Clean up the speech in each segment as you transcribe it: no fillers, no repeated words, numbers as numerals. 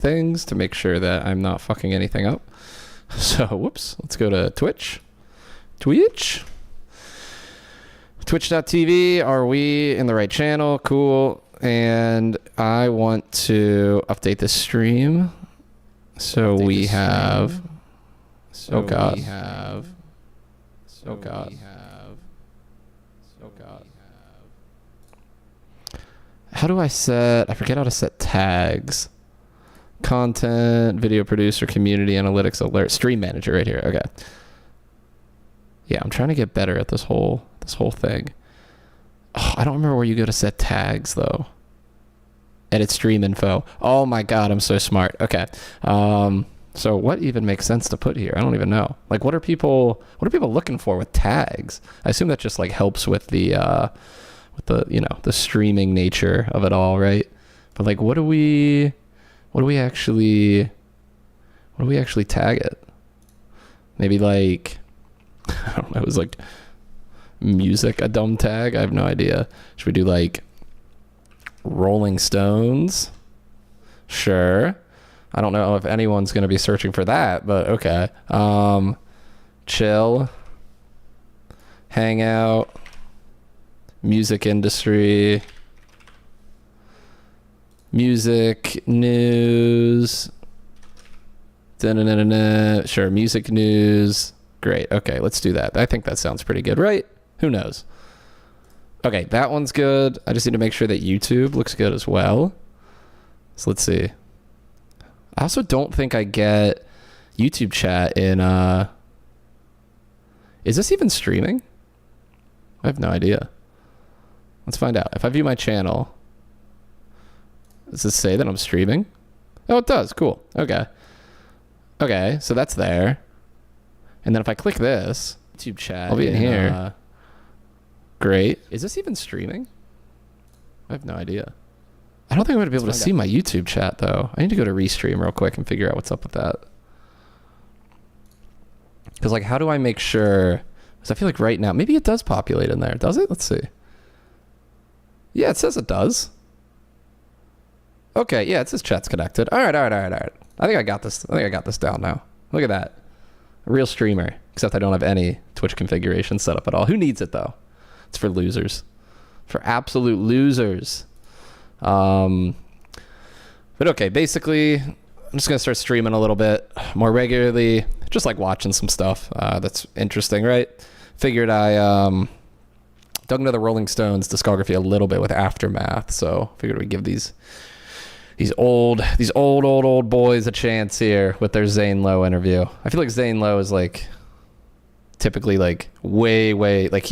things to make sure that I'm not fucking anything up. So, whoops. Let's go to Twitch. Twitch.tv. Are we in the right channel? Cool. And I want to update the stream. So we have... Oh God. How do I set... I forget how to set tags. Content, video producer, community analytics, alert, stream manager right here. Okay. Yeah, I'm trying to get better at this whole thing. Oh, I don't remember where you go to set tags though. Edit stream info. Oh my God, I'm so smart. Okay. So what even makes sense to put here? I don't even know. Like, what are people looking for with tags? I assume that just like helps with the the streaming nature of it all, right? But like, what do we actually tag it? Maybe like, I don't know, it was like music, a dumb tag? I have no idea. Should we do like Rolling Stones? Sure. I don't know if anyone's going to be searching for that, but okay. Chill. Hangout. Music industry. Music news. Da-na-na-na-na. Sure, music news. Great. Okay, let's do that. I think that sounds pretty good, right? Who knows? Okay, that one's good. I just need to make sure that YouTube looks good as well. So let's see. I also don't think I get YouTube chat in... Is this even streaming? I have no idea. Let's find out. If I view my channel, does this say that I'm streaming? Oh, it does. Cool. Okay. Okay, so that's there. And then if I click this, YouTube chat, I'll be in here. Great. Is this even streaming? I have no idea. I don't think I'm going to be able to see my YouTube chat, though. I need to go to Restream real quick and figure out what's up with that. Because, like, how do I make sure... Because I feel like right now... Maybe it does populate in there. Does it? Let's see. Yeah, it says it does. Okay, yeah, it says chat's connected. All right. I think I got this. I think I got this down now. Look at that. A real streamer. Except I don't have any Twitch configuration set up at all. Who needs it, though? It's for losers. For absolute losers. But okay, basically, I'm just going to start streaming a little bit more regularly. Just like watching some stuff that's interesting, right? Figured I dug into the Rolling Stones discography a little bit with Aftermath. So figured we'd give these old boys a chance here with their Zane Lowe interview. I feel like Zane Lowe is like typically like way like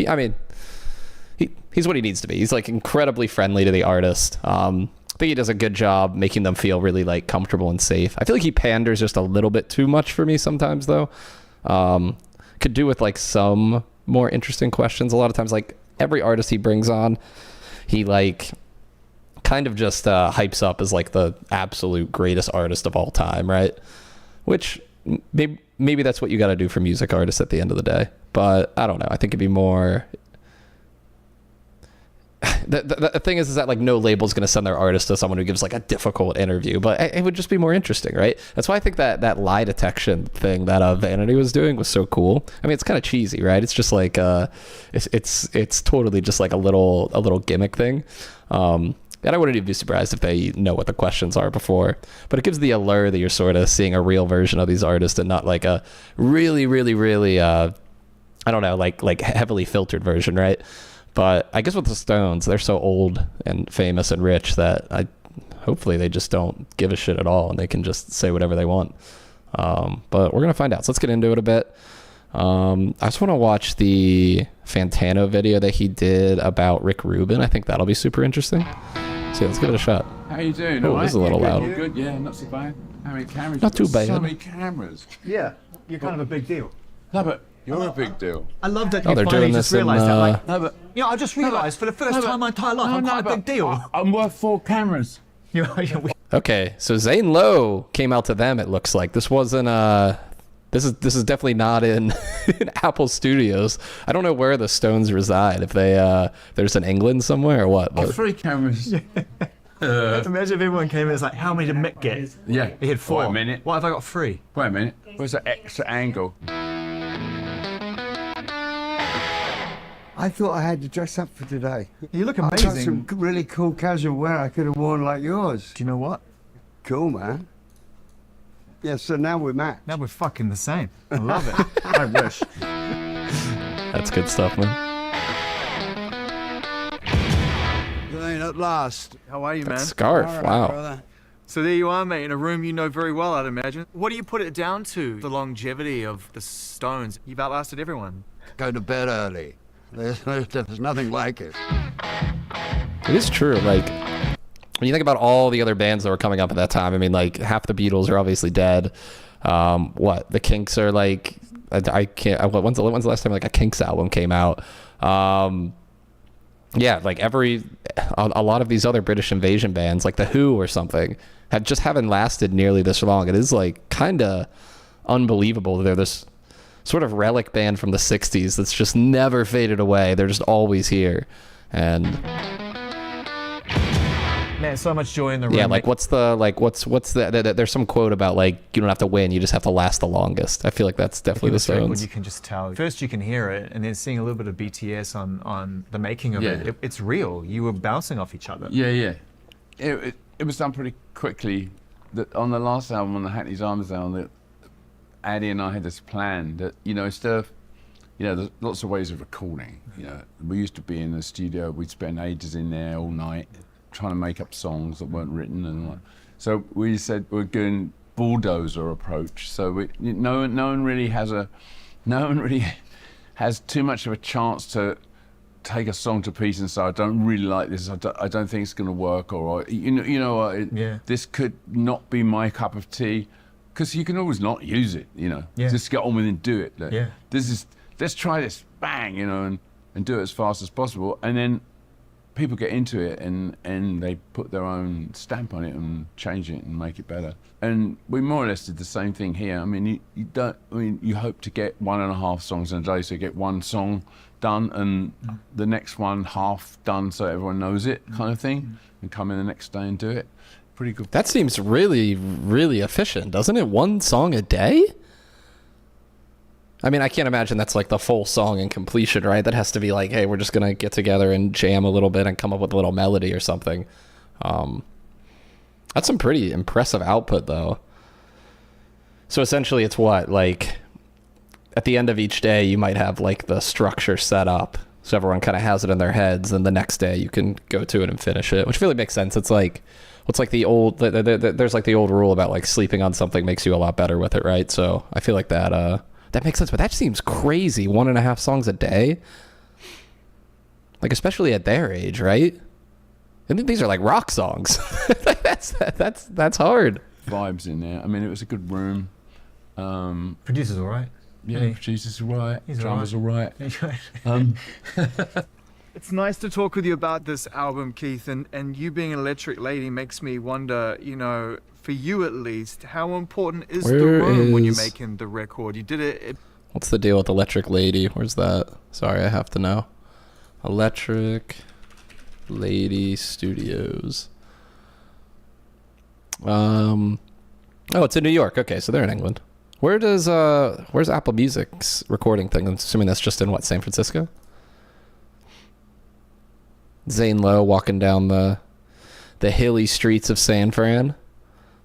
he's what he needs to be. He's like incredibly friendly to the artist. I think he does a good job making them feel really like comfortable and safe. I feel like he panders just a little bit too much for me sometimes though. Could do with like some more interesting questions. A lot of times, like every artist he brings on, he like kind of just hypes up as like the absolute greatest artist of all time, right? Which maybe that's what you got to do for music artists at the end of the day. But I don't know. I think it'd be more... The thing is that like no label's going to send their artist to someone who gives like a difficult interview, but it would just be more interesting, right? That's why I think that lie detection thing that Vanity was doing was so cool. I mean, it's kind of cheesy, right? It's just like it's totally just like a little gimmick thing. And I wouldn't even be surprised if they know what the questions are before, but it gives the allure that you're sort of seeing a real version of these artists and not like a really I don't know, like heavily filtered version, right? But I guess with the Stones, they're so old and famous and rich that hopefully they just don't give a shit at all and they can just say whatever they want. But we're going to find out. So let's get into it a bit. I just want to watch the Fantano video that he did about Rick Rubin. I think that'll be super interesting. So let's give it a shot. How you doing? Oh, this is a little loud. Good, yeah, not so bad. How many cameras? Not too bad. So many cameras. Yeah, you're kind of a big deal. No, but you're a big deal. I love that Oh, you they're finally doing just this in, realised that. Like, No, but you know, I just realised for the first time in my entire life I'm quite a big deal. I'm worth 4 cameras. Okay, so Zane Lowe came out to them, it looks like. This wasn't this is definitely not in Apple Studios. I don't know where the Stones reside, if they're just in England somewhere or what. But 3 cameras. Imagine if everyone came in and was like, how many did Mick get? Yeah. He had 4. Wait a minute. What if I got 3? Wait a minute. Where's that extra angle? I thought I had to dress up for today. You look I've got amazing. some really cool casual wear I could have worn like yours. Do you know what? Cool, man. Yeah, so now we're matched. Now we're fucking the same. I love it. I wish. That's good stuff, man. Zane, at last. How are you, man? Scarf. All right, Wow. brother. So there you are, mate, in a room you know very well, I'd imagine. What do you put it down to, the longevity of the Stones? You've outlasted everyone. Go to bed early. There's nothing like it. It is true. Like, when you think about all the other bands that were coming up at that time, I mean, like, half the Beatles are obviously dead. The Kinks are like, I can't. When's the last time like a Kinks album came out? Yeah, like a lot of these other British invasion bands, like the Who or something, haven't lasted nearly this long. It is like kind of unbelievable that they're this sort of relic band from the 60s that's just never faded away. They're just always here. And Man, so much joy in the room. yeah, like what's the there's some quote about like you don't have to win, you just have to last the longest. I feel like that's definitely the Stones. You can just tell. First you can hear it, and then seeing a little bit of BTS on the making of it, it's real. You were bouncing off each other. Yeah. It was done pretty quickly. That on the last album, on the Hackney's Arms album, that Addy and I had this plan that, instead of, there's lots of ways of recording. We used to be in the studio, we'd spend ages in there all night trying to make up songs that weren't written, and so we said we're going bulldozer approach. So no one really has too much of a chance to take a song to pieces and say, I don't really like this, I don't think it's going to work, or this could not be my cup of tea, because you can always not use it, just get on with it and do it. Let's try this, bang, and do it as fast as possible, and then people get into it and they put their own stamp on it and change it and make it better. And we more or less did the same thing here. I mean, you hope to get 1.5 songs in a day, so you get one song done and the next one half done so everyone knows it, kind of thing, and come in the next day and do it. Pretty good. That seems really, really efficient, doesn't it? 1 song a day? I mean, I can't imagine that's like the full song in completion, right? That has to be like, hey, we're just going to get together and jam a little bit and come up with a little melody or something. That's some pretty impressive output, though. So essentially it's what? Like, at the end of each day, you might have like the structure set up, so everyone kind of has it in their heads, and the next day you can go to it and finish it, which really makes sense. It's like, what's like the old, there's like the old rule about like sleeping on something makes you a lot better with it, right? So I feel like that makes sense, but that seems crazy. 1.5 songs a day, like especially at their age, right? And these are like rock songs. that's hard. Vibes in there. I mean, it was a good room. Producer's all right. Yeah, producer's all right. He's Drummer's all right. It's nice to talk with you about this album, Keith, and you being an Electric Lady makes me wonder, for you at least, how important is the room when you're making the record? You did it. What's the deal with Electric Lady? Where's that? Sorry, I have to know. Electric Lady Studios. Oh, it's in New York. Okay, so they're in England. Where's Apple Music's recording thing? I'm assuming that's just in San Francisco? Zane Lowe walking down the hilly streets of San Fran.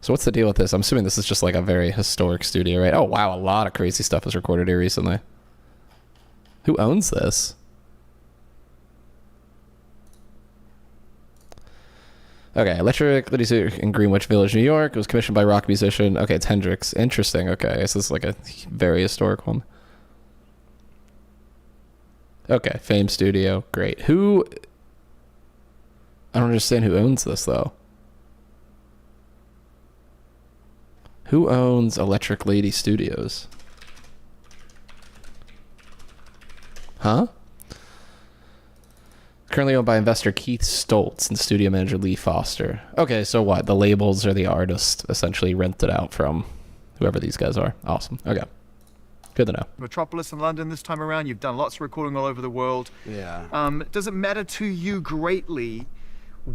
So what's the deal with this? I'm assuming this is just like a very historic studio, right? Oh, wow, a lot of crazy stuff was recorded here recently. Who owns this? Okay, Electric Lady Studio in Greenwich Village, New York. It was commissioned by rock musician. Okay, it's Hendrix. Interesting. Okay, this is like a very historic one. Okay, Fame Studio. Great. I don't understand who owns this, though. Who owns Electric Lady Studios? Huh? Currently owned by investor Keith Stoltz and studio manager Lee Foster. Okay, so what? The labels or the artist essentially rented out from whoever these guys are. Awesome. Okay. Good to know. Metropolis in London this time around. You've done lots of recording all over the world. Yeah. Does it matter to you greatly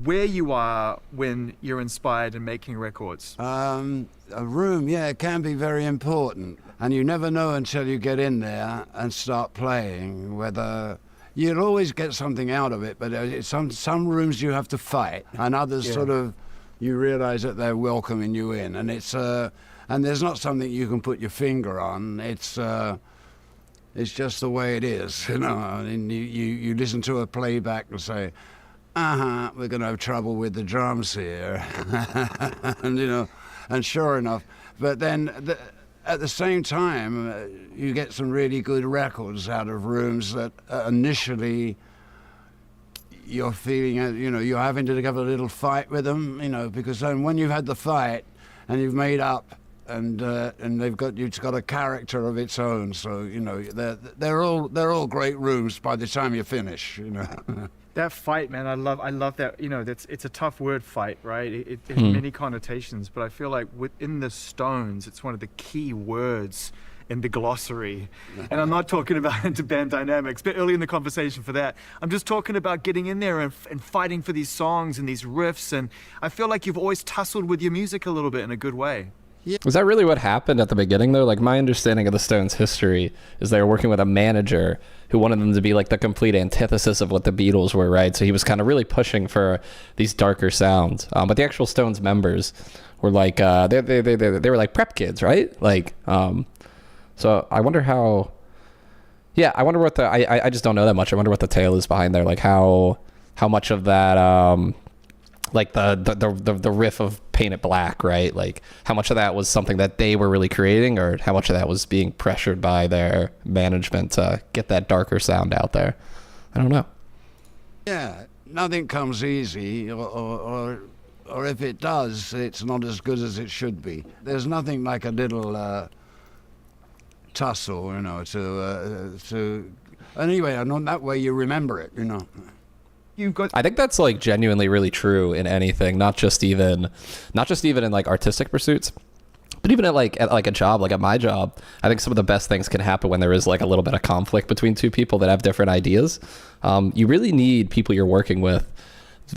where you are when you're inspired and making records? A room, yeah, it can be very important. And you never know until you get in there and start playing whether you'll always get something out of it, but some rooms you have to fight, and others sort of you realize that they're welcoming you in, and it's and there's not something you can put your finger on. It's just the way it is, you know. I mean, you listen to a playback and say, we're going to have trouble with the drums here, and you know, and sure enough, but then at the same time, you get some really good records out of rooms that initially you're feeling, you know, you're having to have a little fight with them, you know, because then when you've had the fight and you've made up, and it's got a character of its own, so you know they're all great rooms by the time you finish, you know. That fight, man, I love that. You know, it's a tough word, fight, right? It has many connotations, but I feel like within the Stones, it's one of the key words in the glossary. And I'm not talking about inter-band dynamics, but early in the conversation for that. I'm just talking about getting in there and fighting for these songs and these riffs. And I feel like you've always tussled with your music a little bit in a good way. Was that really what happened at the beginning, though? Like, my understanding of the Stones' history is they were working with a manager who wanted them to be like the complete antithesis of what the Beatles were, right? So he was kind of really pushing for these darker sounds. But the actual Stones members were like, they were like prep kids, right? Like, so I wonder how. Yeah, I wonder what I just don't know that much. I wonder what the tale is behind there, like how much of that. Like the riff of Paint It Black, right? Like how much of that was something that they were really creating, or how much of that was being pressured by their management to get that darker sound out there? I don't know. Yeah, nothing comes easy, or if it does, it's not as good as it should be. There's nothing like a little tussle, you know, to anyway, and that way you remember it, you know. I think that's like genuinely really true in anything, not just even in like artistic pursuits, but even at like a job, like at my job. I think some of the best things can happen when there is like a little bit of conflict between two people that have different ideas. You really need people you're working with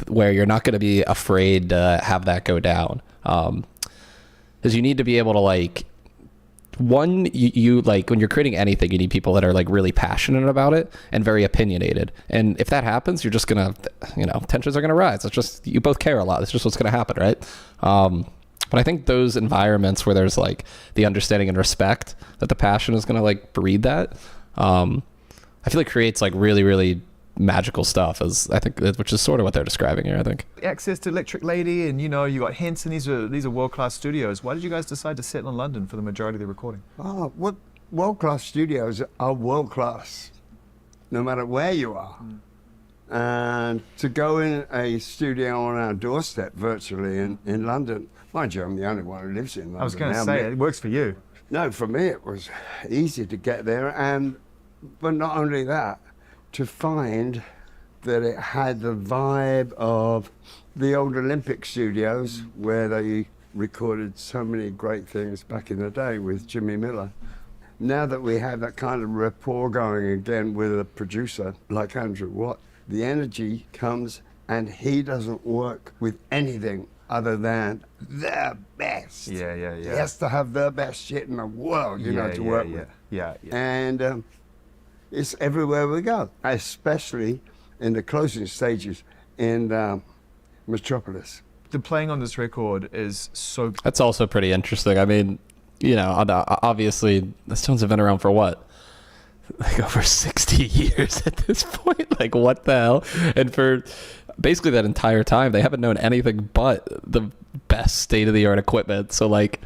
where you're not going to be afraid to have that go down, because you need to be able to like. One, you like when you're creating anything, you need people that are like really passionate about it and very opinionated. And if that happens, you're just gonna, you know, tensions are gonna rise. It's just you both care a lot. It's just what's gonna happen, right? But I think those environments where there's like the understanding and respect that the passion is gonna like breed that, I feel like creates like really, really magical stuff, as I think, which is sort of what they're describing here, I think. Access to Electric Lady, and you know, you got Henson. These are world-class studios. Why did you guys decide to settle in London for the majority of the recording? Oh, what world-class studios are world-class, no matter where you are. And to go in a studio on our doorstep virtually in London, mind you, I'm the only one who lives in London. I was going to say, it works for you. No, for me it was easy to get there, but not only that, to find that it had the vibe of the old Olympic studios where they recorded so many great things back in the day with Jimmy Miller. Now that we have that kind of rapport going again with a producer like Andrew Watt, the energy comes, and he doesn't work with anything other than the best. Yeah. He has to have the best shit in the world, you know, to work with. Yeah. And it's everywhere we go, especially in the closing stages in Metropolis. The playing on this record is so... That's also pretty interesting. I mean, you know, obviously the Stones have been around for what? Like over 60 years at this point. Like, what the hell? And for basically that entire time, they haven't known anything but the best state-of-the-art equipment. So, like,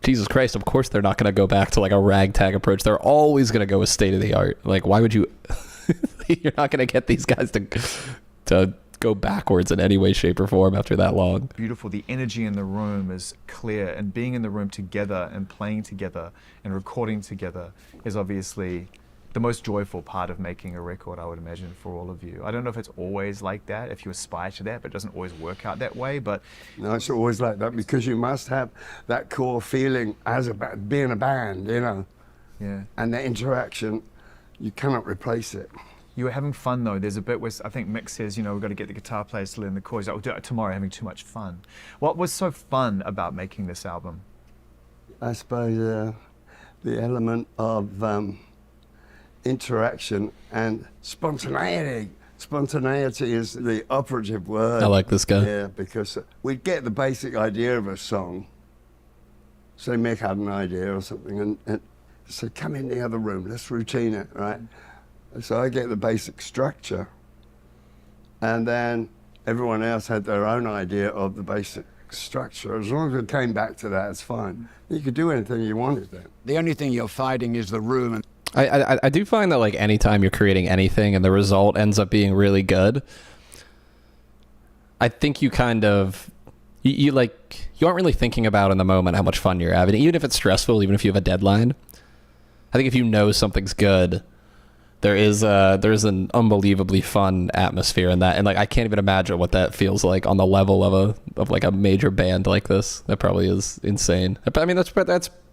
Jesus Christ, of course they're not going to go back to like a ragtag approach. They're always going to go with state of the art. Like, why would you? You're not going to get these guys to go backwards in any way, shape, or form after that long. Beautiful. The energy in the room is clear, and being in the room together and playing together and recording together is obviously the most joyful part of making a record, I would imagine, for all of you. I don't know if it's always like that, if you aspire to that, but it doesn't always work out that way. But no, it's always like that, because you must have that core feeling as being a band, you know. Yeah. And the interaction, you cannot replace it. You were having fun though. There's a bit where I think Mick says, you know, we've got to get the guitar players to learn the chords. We'll do it tomorrow, having too much fun. What was so fun about making this album? I suppose the element of interaction and spontaneity. Spontaneity is the operative word. I like this guy. Yeah, because we'd get the basic idea of a song. Say Mick had an idea or something, and say, come in the other room, let's routine it, right? So I get the basic structure, and then everyone else had their own idea of the basic structure. As long as it came back to that, it's fine. You could do anything you wanted then. The only thing you're fighting is the room. And I do find that like anytime you're creating anything and the result ends up being really good, I think you kind of you aren't really thinking about in the moment how much fun you're having, even if it's stressful, even if you have a deadline. I think if you know something's good, there's an unbelievably fun atmosphere in that, and like I can't even imagine what that feels like on the level of like a major band like this. That probably is insane. I mean, that's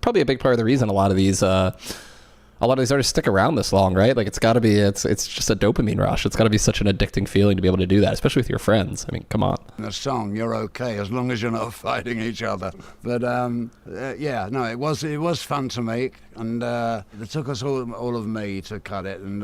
probably a big part of the reason a lot of these artists stick around this long, right? Like it's just a dopamine rush. It's got to be such an addicting feeling to be able to do that, especially with your friends. I mean, come on. the song, you're okay as long as you're not fighting each other. But yeah, no, it was fun to make, and it took us all of me to cut it, and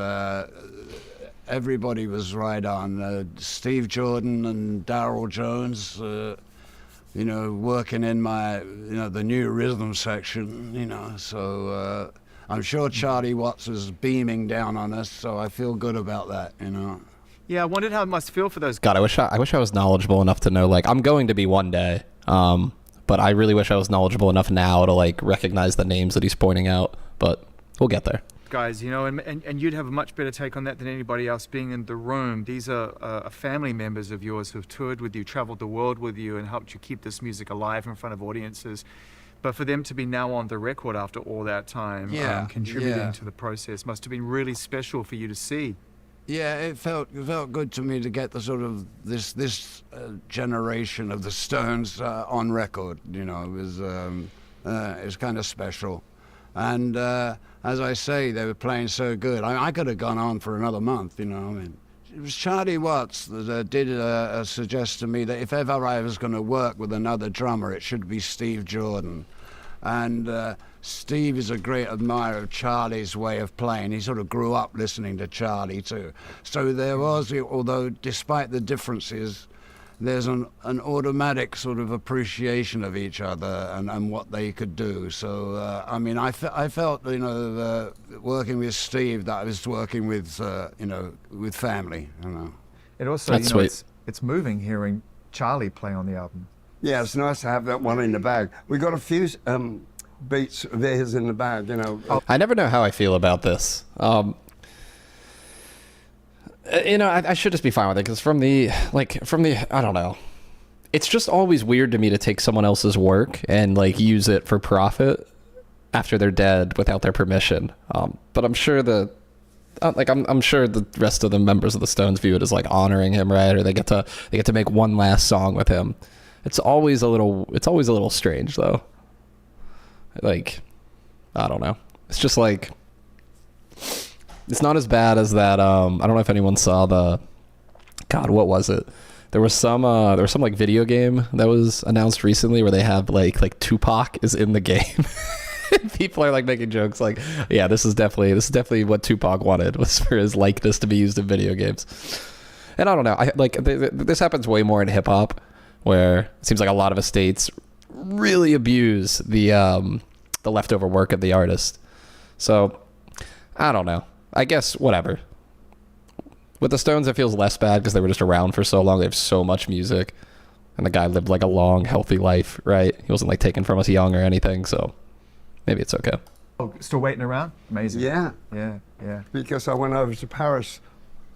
everybody was right on. Steve Jordan and Darryl Jones, you know, working in my, you know, the new rhythm section, you know, so I'm sure Charlie Watts was beaming down on us, so I feel good about that, you know. Yeah, I wondered how it must feel for those God, I wish I was knowledgeable enough to know, like, I'm going to be one day, but I really wish I was knowledgeable enough now to, like, recognize the names that he's pointing out, but we'll get there. guys, you know, and you'd have a much better take on that than anybody else being in the room. These are family members of yours who've toured with you, traveled the world with you, and helped you keep this music alive in front of audiences. But for them to be now on the record after all that time, contributing to the process must have been really special for you to see. Yeah, it felt good to me to get the sort of this generation of the Stones on record. You know, it was kind of special, and as I say, they were playing so good. I could have gone on for another month. You know, I mean, it was Charlie Watts that did suggest to me that if ever I was going to work with another drummer, it should be Steve Jordan, and. Steve is a great admirer of Charlie's way of playing. He sort of grew up listening to Charlie too. So there was, although despite the differences, there's an automatic sort of appreciation of each other and what they could do. So, I mean, I felt, you know, working with Steve, that I was working with, you know, with family, you know. It also, That's you know, sweet. it's moving hearing Charlie play on the album. Yeah, it's nice to have that one in the bag. We got a few beats of theirs in the bag, you know. I never know how I feel about this. You know, I should just be fine with it, because from the, I don't know. It's just always weird to me to take someone else's work and, like, use it for profit after they're dead without their permission. But I'm sure I'm sure the rest of the members of the Stones view it as, like, honoring him, right? Or they get to make one last song with him. It's always a little strange, though. Like, I don't know. It's just like, it's not as bad as that. I don't know if anyone saw God, what was it? There was some like video game that was announced recently where they have like Tupac is in the game. People are like making jokes like, yeah, this is definitely what Tupac wanted, was for his likeness to be used in video games. And I don't know. This happens way more in hip hop, where it seems like a lot of estates really abuse the leftover work of the artist. So I don't know. I guess whatever. With the Stones, it feels less bad because they were just around for so long. They have so much music, and the guy lived like a long, healthy life, right? He wasn't like taken from us young or anything, so maybe it's okay. Oh, still waiting around? Amazing. Yeah. Yeah. Because I went over to Paris.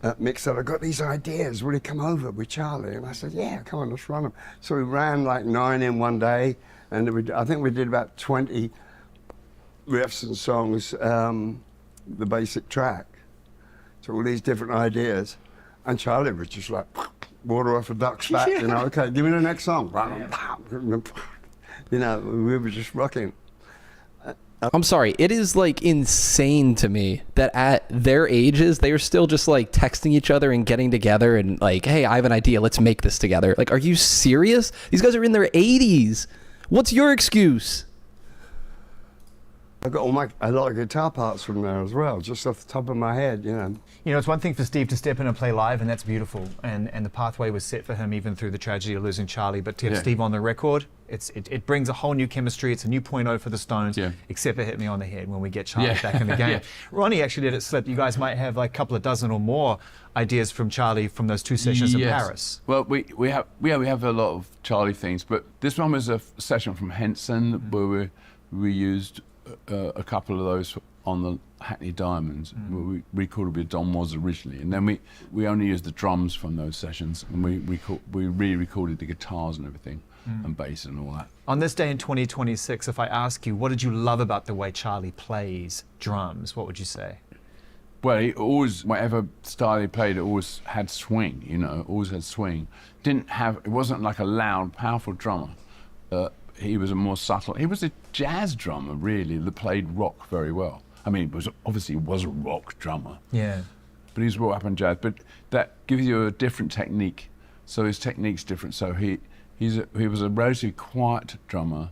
Mick said, I've got these ideas, will you come over with Charlie? And I said, yeah, come on, let's run them. So we ran like 9 in one day, and I think we did about 20 riffs and songs, the basic track. So all these different ideas. And Charlie was just like, water off a duck's back, you know, okay, give me the next song. You know, we were just rocking. I'm sorry, it is like insane to me that at their ages they are still just like texting each other and getting together and like, hey, I have an idea, let's make this together. Like, are you serious? These guys are in their 80s. What's your excuse? I've got a lot of guitar parts from there as well, just off the top of my head, you know. You know, it's one thing for Steve to step in and play live, and that's beautiful. And the pathway was set for him even through the tragedy of losing Charlie. But to have Steve on the record, it brings a whole new chemistry. It's a new 0.0 for the Stones, except it hit me on the head when we get Charlie back in the game. Ronnie actually let it slip. You guys might have like a couple of dozen or more ideas from Charlie from some two sessions in Paris. Well, we have a lot of Charlie things, but this one was a session from Henson where we used a couple of those on the Hackney Diamonds. We recorded where Don was originally, and then we only used the drums from those sessions, and we re-recorded the guitars and everything, and bass and all that. On this day in 2026, if I ask you, what did you love about the way Charlie plays drums, what would you say? Well, he always, whatever style he played, it always had swing, you know, always had swing. It wasn't like a loud, powerful drummer. He was a more subtle, he was a jazz drummer, really, that played rock very well. I mean, obviously he was a rock drummer. Yeah. But he was brought up in jazz. But that gives you a different technique. So his technique's different. So he was a relatively quiet drummer.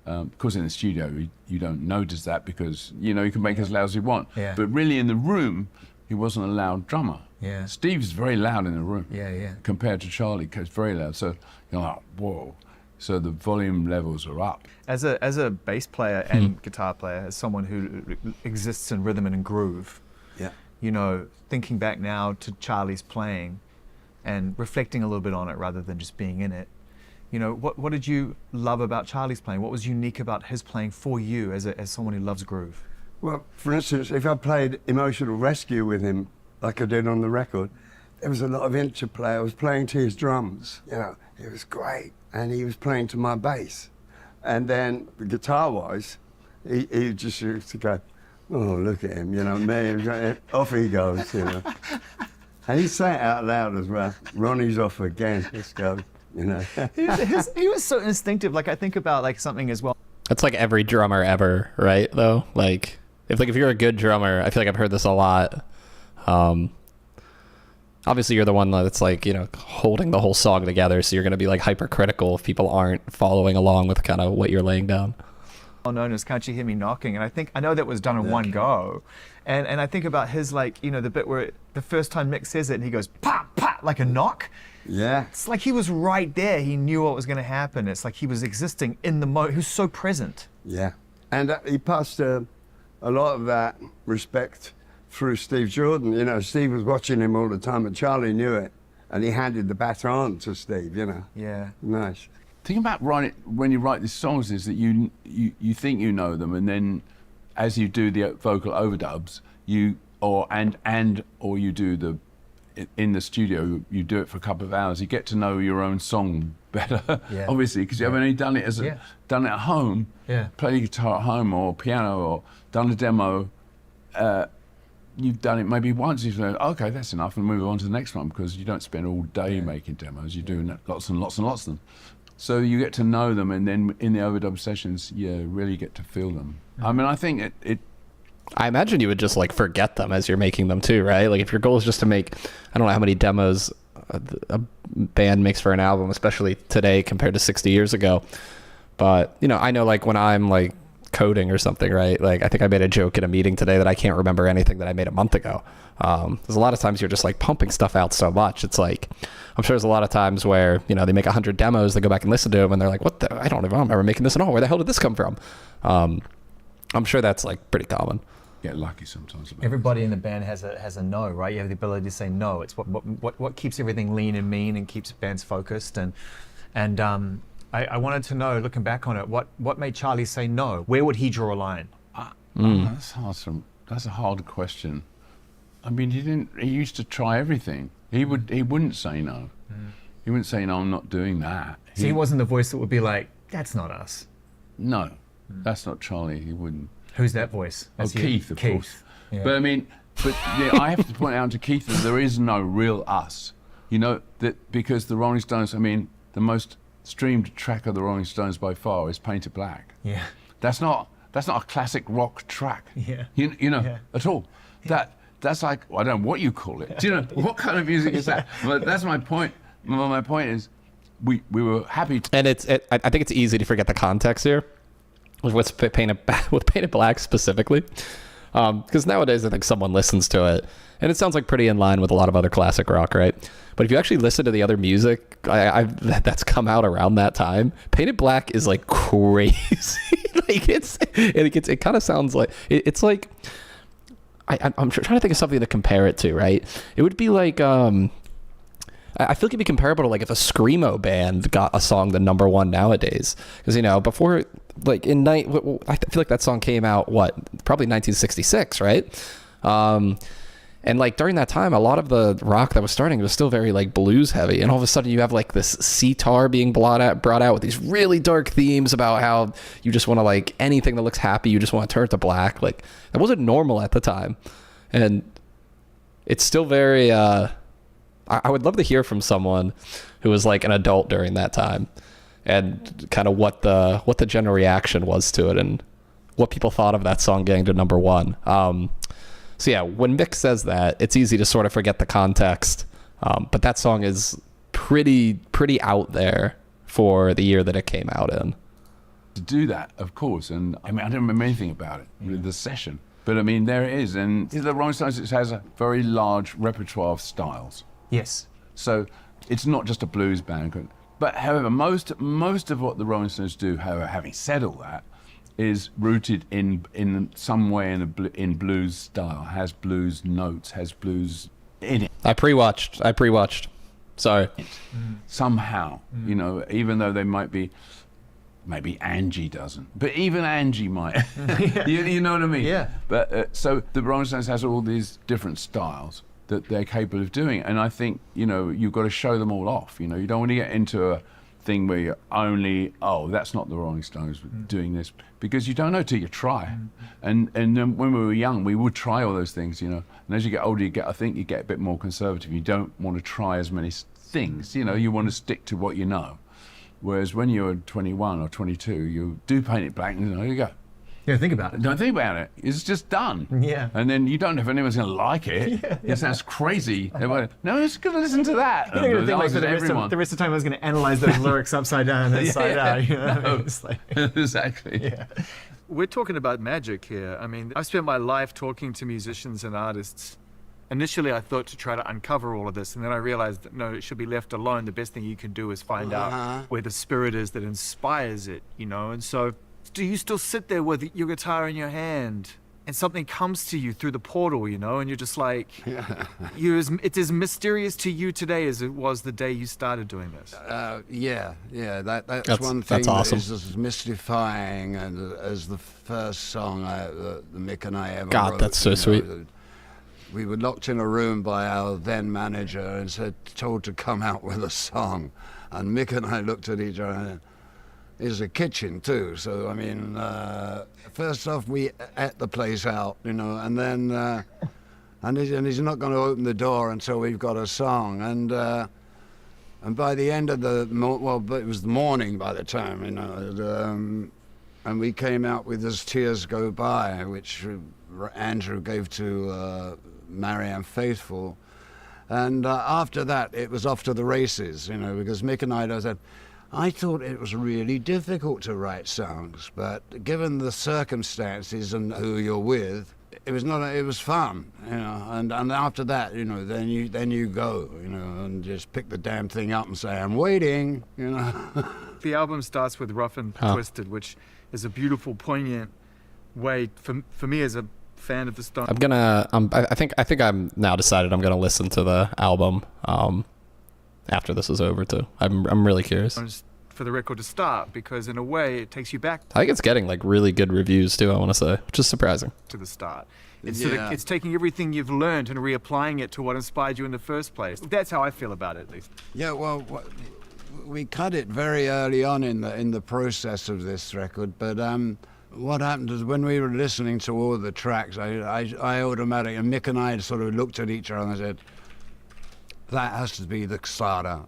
Of course, in the studio, you don't notice that because, you know, you can make as loud as you want. Yeah. But really in the room, he wasn't a loud drummer. Yeah. Steve's very loud in the room. Yeah. Compared to Charlie, because very loud. So you're like, whoa. So the volume levels are up. As a bass player and guitar player, as someone who exists in rhythm and in groove, you know, thinking back now to Charlie's playing and reflecting a little bit on it rather than just being in it, you know, what did you love about Charlie's playing? What was unique about his playing for you as someone who loves groove? Well, for instance, if I played Emotional Rescue with him, like I did on the record, there was a lot of interplay. I was playing to his drums, you know, it was great. And he was playing to my bass. And then guitar-wise, he just used to go, oh, look at him, you know, man, off he goes, you know. And he sang it out loud as well. Ronnie's off again, let's go, you know. He was so instinctive. Like, I think about like something as well. That's like every drummer ever, right, though? Like if you're a good drummer, I feel like I've heard this a lot. Obviously, you're the one that's like, you know, holding the whole song together, so you're going to be like hypercritical if people aren't following along with kind of what you're laying down. Known as Can't You Hear Me Knocking, and I know that was done in one go, and I think about his, like, you know, the bit where the first time Mick says it and he goes pop pop like a knock. Yeah. It's like he was right there. He knew what was going to happen. It's like he was existing in the moment. He was so present. Yeah. And he passed a lot of that respect through Steve Jordan. You know, Steve was watching him all the time, and Charlie knew it, and he handed the baton to Steve, you know. Yeah. Nice. The thing about when you write these songs is that you think you know them, and then as you do the vocal overdubs, you do in the studio, you do it for a couple of hours, you get to know your own song better, obviously, because you haven't only done it done it at home, played guitar at home or piano or done a demo. You've done it maybe once, you've said, okay, that's enough, and move on to the next one, because you don't spend all day making demos, you're doing lots and lots and lots of them. So you get to know them, and then in the overdub sessions, you really get to feel them. I mean, I think I imagine you would just like forget them as you're making them too, right? Like if your goal is just to make, I don't know how many demos a band makes for an album, especially today compared to 60 years ago. But, you know, I know like when I'm like coding or something, right? Like I think I made a joke in a meeting today that I can't remember anything that I made a month ago. There's a lot of times you're just like pumping stuff out so much. It's like, I'm sure there's a lot of times where, you know, they make 100 demos, they go back and listen to them and they're like, what the, I don't even remember making this at all. Where the hell did this come from? I'm sure that's like pretty common. Get lucky sometimes. Everybody in the band has a no, right? You have the ability to say no. It's what keeps everything lean and mean and keeps bands focused. And I wanted to know, looking back on it, what made Charlie say no? Where would he draw a line? That's hard. That's a hard question. I mean, he used to try everything. He wouldn't say no. He wouldn't say no, I'm not doing that. So he wasn't the voice that would be like, that's not us. No, that's not Charlie. He wouldn't. Who's that voice? That's Keith, of course. Yeah. But I mean, I have to point out to Keith that there is no real us. You know, that because the Rolling Stones, I mean, the most streamed track of the Rolling Stones by far is Painted Black. Yeah. That's That's not a classic rock track. Yeah. You know, at all. That's like, I don't know what you call it. Do you know what kind of music is that? But that's my point. My point is, we were happy. And I think it's easy to forget the context here with what's painted black specifically, because nowadays I think someone listens to it and it sounds like pretty in line with a lot of other classic rock, right? But if you actually listen to the other music that's come out around that time, Painted Black is like crazy. Like it kind of sounds like it's like I'm trying to think of something to compare it to, right? It would be like I feel like it'd be comparable to like if a screamo band got a song the number one nowadays, because before, like I feel like that song came out probably 1966, right? And like during that time, a lot of the rock that was starting was still very like blues heavy, and all of a sudden you have like this sitar being brought out with these really dark themes about how you just want to, like, anything that looks happy, you just want to turn it to black. Like, that wasn't normal at the time, and it's still very. I would love to hear from someone who was like an adult during that time, and kind of what the general reaction was to it, and what people thought of that song getting to number one. So yeah, when Mick says that, it's easy to sort of forget the context, but that song is pretty out there for the year that it came out in. To do that, of course, and I mean, I don't remember anything about it, the session, but I mean, there it is, and the Rolling Stones has a very large repertoire of styles. Yes. So it's not just a blues band, but however, most of what the Rolling Stones do, however, having said all that, is rooted in some way in blues style, has blues notes, has blues in it. I pre-watched. Sorry. Somehow, even though they might be, maybe Angie doesn't, but even Angie might. you know what I mean? Yeah. But so the Rolling Stones has all these different styles that they're capable of doing, and I think you've got to show them all off. You don't want to get into a thing where you're only, that's not the Rolling Stones doing this, because you don't know till you try. And then when we were young, we would try all those things, and as you get older, I think you get a bit more conservative. You don't want to try as many things, you want to stick to what you know. Whereas when you're 21 or 22, you do Paint It Black, and there you go. Yeah, think about it. Don't think about it. It's just done. Yeah. And then you don't know if anyone's going to like it. It sounds crazy. No, it's going to listen to that. You're going to think like the rest of the time I was going to analyze those lyrics upside down and inside out. No. It's like, exactly. yeah. We're talking about magic here. I mean, I've spent my life talking to musicians and artists. Initially, I thought to try to uncover all of this, and then I realized that no, it should be left alone. The best thing you can do is find out where the spirit is that inspires it, and so do you still sit there with your guitar in your hand and something comes to you through the portal, and you're just like, it's as mysterious to you today as it was the day you started doing this? That's one thing that's awesome. That is as mystifying as the first song that Mick and I ever God, wrote. that's so sweet. We were locked in a room by our then manager and told to come out with a song, and Mick and I looked at each other and is a kitchen too, so I mean, first off we ate the place out, and then and he's not going to open the door until we've got a song, and by the end of but it was the morning by the time, and we came out with As Tears Go By, which Andrew gave to Marianne Faithfull, and after that it was off to the races, because Mick and I said, I thought it was really difficult to write songs, but given the circumstances and who you're with, it was fun, and after that, then you go, and just pick the damn thing up and say, I'm waiting, The album starts with Rough and Twisted, which is a beautiful, poignant way for me as a fan of the Stones. I think I'm now decided I'm gonna listen to the album after this is over too. I'm really curious for the record to start, because in a way it takes you back. I think it's getting like really good reviews too, I want to say, which is surprising. To the start. It's taking everything you've learned and reapplying it to what inspired you in the first place. That's how I feel about it, at least. Yeah, well, we cut it very early on in the process of this record, but what happened is when we were listening to all the tracks, I automatically, and Mick and I sort of looked at each other and I said, that has to be the starter,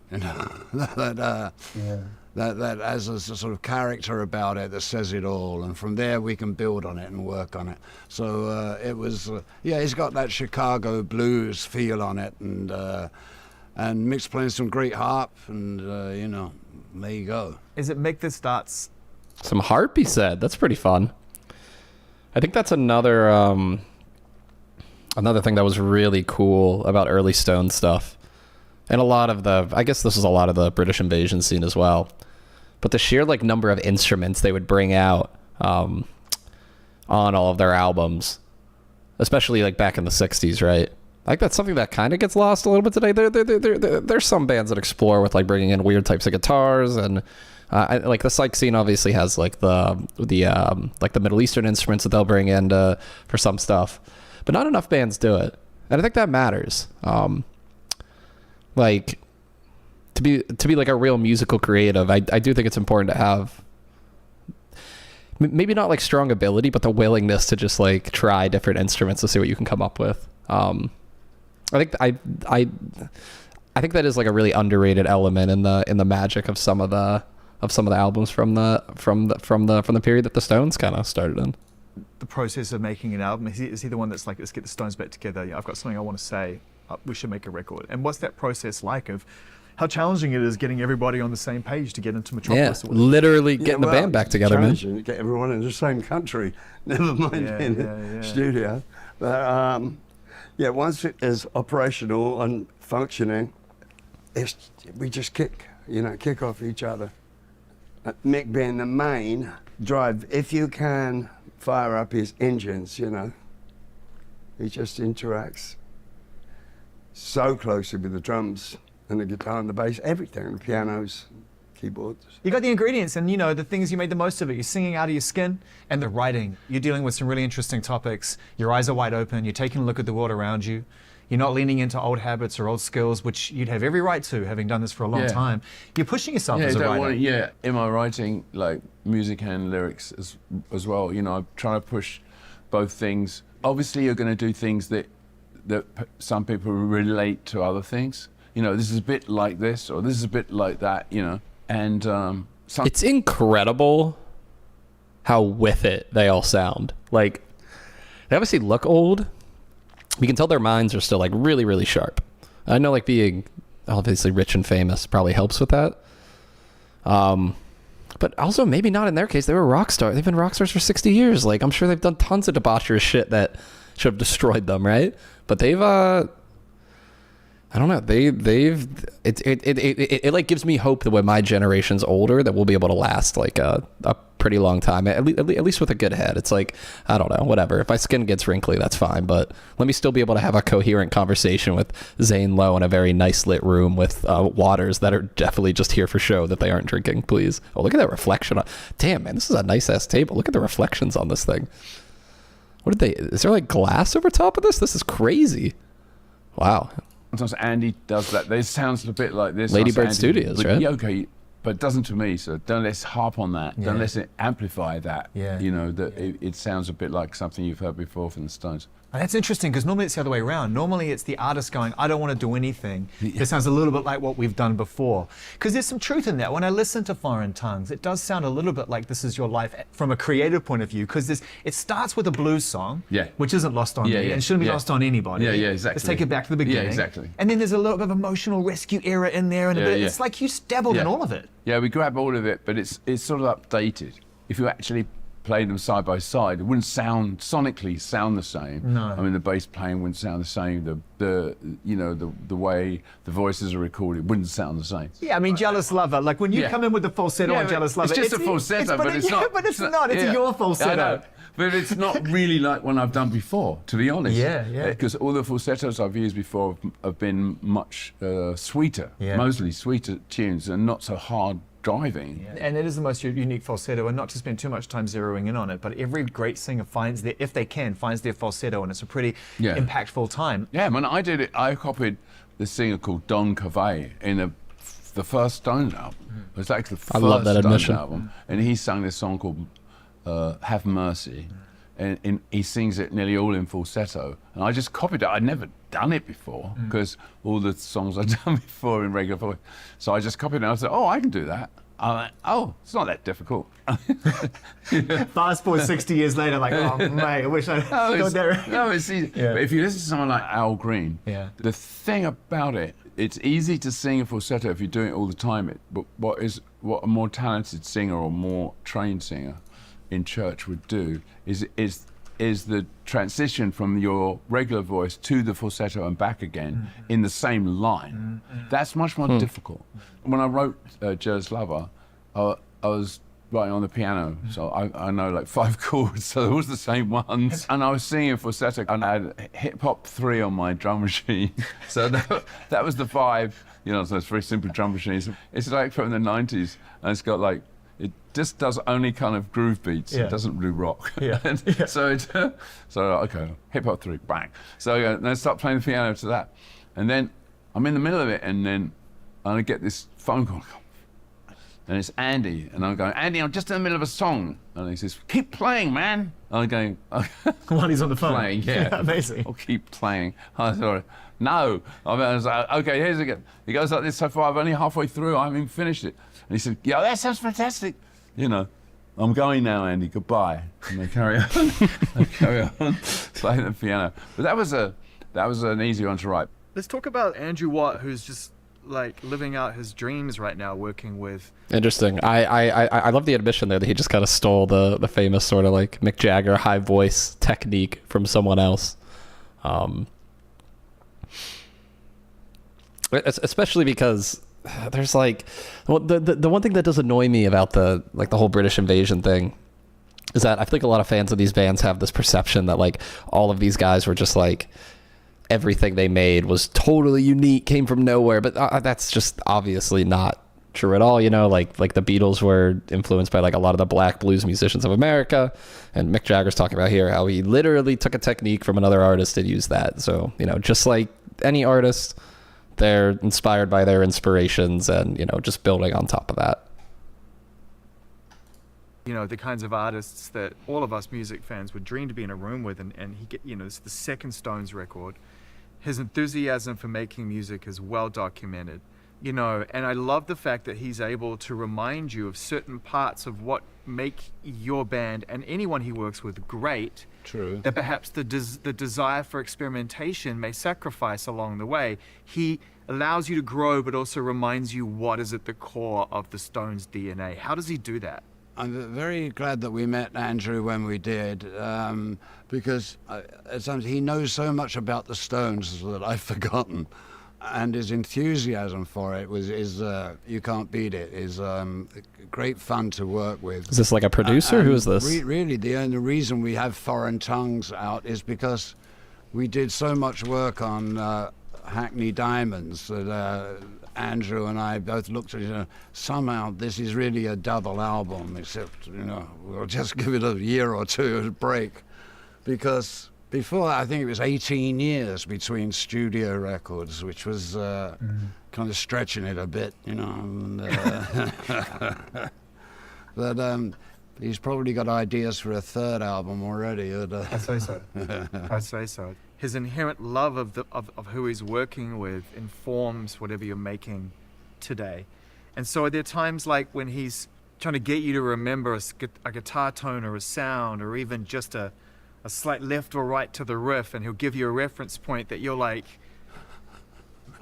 that has a sort of character about it that says it all, and from there we can build on it and work on it. So it was, he's got that Chicago blues feel on it, and Mick's playing some great harp, and there you go. Is it Mick that starts? Some harp, he said. That's pretty fun. I think that's another thing that was really cool about early Stone stuff. And I guess this was a lot of the British invasion scene as well. But the sheer number of instruments they would bring out on all of their albums, especially back in the 60s, right? I think that's something that kind of gets lost a little bit today. There's some bands that explore with bringing in weird types of guitars, and the psych scene obviously has the Middle Eastern instruments that they'll bring in for some stuff, but not enough bands do it, and I think that matters. To be a real musical creative, I do think it's important to have maybe not strong ability, but the willingness to just try different instruments to see what you can come up with. I think that is a really underrated element in the magic of some of the albums from the period that the Stones kind of started in. The process of making an album, is he the one that's let's get the Stones back together, I've got something I want to say, we should make a record? And what's that process like of how challenging it is getting everybody on the same page to get into Metropolis? Yeah, literally getting the band back together, man. Get everyone in the same country, never mind in the studio. But once it is operational and functioning, we just kick off each other. Mick being the main drive, if you can fire up his engines, he just interacts so closely with the drums and the guitar and the bass, everything, the pianos, keyboards. You got the ingredients and the things you made the most of it. You're singing out of your skin, and the writing. You're dealing with some really interesting topics. Your eyes are wide open. You're taking a look at the world around you. You're not leaning into old habits or old skills, which you'd have every right to, having done this for a long time. You're pushing yourself as a writer. In my writing, music and lyrics as well. I'm trying to push both things. Obviously, you're going to do things that some people relate to other things. This is a bit like this, or this is a bit like that, and it's incredible how with it they all sound. They obviously look old. You can tell their minds are still really, really sharp. I know being obviously rich and famous probably helps with that. But also maybe not in their case. They were rock stars. They've been rock stars for 60 years. I'm sure they've done tons of debaucherous shit that should have destroyed them, right? But they've I don't know. It gives me hope that when my generation's older, that we'll be able to last a pretty long time. At least with a good head. It's I don't know, whatever. If my skin gets wrinkly, that's fine. But let me still be able to have a coherent conversation with Zane Lowe in a very nice lit room with waters that are definitely just here for show that they aren't drinking. Please. Oh, look at that reflection. Damn, man, this is a nice ass table. Look at the reflections on this thing. Is there glass over top of this? This is crazy. Wow. Sometimes Andy does that. It sounds a bit like this. Ladybird Studios, right? Yeah, okay, but it doesn't to me. So don't let's harp on that. Yeah. Don't let's amplify that. Yeah. It sounds a bit like something you've heard before from the Stones. And that's interesting because normally it's the other way around. Normally it's the artist going, I don't want to do anything. It sounds a little bit like what we've done before. Because there's some truth in that. When I listen to Foreign Tongues, it does sound a little bit like This Is Your Life from a creative point of view. Because it starts with a blues song, which isn't lost on me and shouldn't be lost on anybody. Yeah, exactly. Let's take it back to the beginning. Yeah, exactly. And then there's a little bit of emotional rescue era in there. And it's like you dabbled in all of it. Yeah, we grab all of it, but it's sort of updated. If you actually play them side by side, it wouldn't sonically sound the same. No. I mean, the bass playing wouldn't sound the same. The way the voices are recorded wouldn't sound the same. Yeah, I mean, Jealous Lover. Like when you come in with the falsetto on Jealous Lover, it's just a falsetto, but it's not. But it's not. It's your falsetto. I know. But it's not really like one I've done before, to be honest. Yeah. Because all the falsettos I've used before have been much sweeter, mostly sweeter tunes, and not so hard driving. And it is the most unique falsetto, and not to spend too much time zeroing in on it, but every great singer finds if they can, finds their falsetto, and it's a pretty impactful time. Yeah, when I did it, I copied this singer called Don Covey in the first Stones album. It was actually the first Stones album, and he sang this song called Have Mercy, and he sings it nearly all in falsetto, and I just copied it. I'd never done it before because all the songs I'd done before in regular voice, so I just copied it and I said, oh, I can do that. I'm like, oh, it's not that difficult. Fast forward 60 years later, like, oh, mate, I wish I'd got there. No, it's easy. Yeah. But if you listen to someone like Al Green, Yeah. the thing about it, it's easy to sing a falsetto if you're doing it all the time. But what a more talented singer or more trained singer in church would do is the transition from your regular voice to the falsetto and back again in the same line. That's much more difficult. When I wrote Jazz Lover, I was writing on the piano, so I know like 5 chords, so it was the same ones. And I was singing falsetto, and I had Hip Hop 3 on my drum machine. So that was the 5, so it's a very simple drum machine. It's like from the 90s, and it's got like, it just does only kind of groove beats. Yeah. It doesn't do rock. Yeah. So okay, Hip Hop 3, bang. So then I start playing the piano to that, and then I'm in the middle of it, and then I get this phone call, and it's Andy, and I'm going, Andy, I'm just in the middle of a song, and he says, keep playing, man. And I'm going, okay. While he's on the phone. Playing, yeah. Amazing. I'll keep playing. I thought, no. I was like, okay, here's again. He goes like this so far, I've only halfway through, I haven't even finished it. And he said, yeah, that sounds fantastic. I'm going now, Andy, goodbye. And they carry on playing the piano. But that was an easy one to write. Let's talk about Andrew Watt, who's just like living out his dreams right now, working with. Interesting. I love the admission there that he just kind of stole the famous sort of like Mick Jagger high voice technique from someone else. Especially because there's like, well, the one thing that does annoy me about the whole British invasion thing is that I think a lot of fans of these bands have this perception that like all of these guys were just like, everything they made was totally unique, came from nowhere, but that's just obviously not true at all. Like the Beatles were influenced by like a lot of the black blues musicians of America, and Mick Jagger's talking about here how he literally took a technique from another artist and used that. So just like any artist, they're inspired by their inspirations and just building on top of that. The kinds of artists that all of us music fans would dream to be in a room with, and he this is the second Stones record. His enthusiasm for making music is well documented, and I love the fact that he's able to remind you of certain parts of what make your band and anyone he works with great. True. That perhaps the desire for experimentation may sacrifice along the way. He allows you to grow, but also reminds you what is at the core of the Stones' DNA. How does he do that? I'm very glad that we met Andrew when we did, because he knows so much about the Stones that I've forgotten, and his enthusiasm for it is you can't beat it. Is great fun to work with. Is this like a producer? Who is this? Really, the only reason we have Foreign Tongues out is because we did so much work on Hackney Diamonds that Andrew and I both looked at it. Somehow this is really a double album, except we'll just give it a year or two of a break, because before I think it was 18 years between studio records, which was kind of stretching it a bit, and, but he's probably got ideas for a third album already. I'd say so. I'd say so. His inherent love of who he's working with informs whatever you're making today. And so are there times like when he's trying to get you to remember a guitar tone or a sound, or even just a slight left or right to the riff, and he'll give you a reference point that you're like,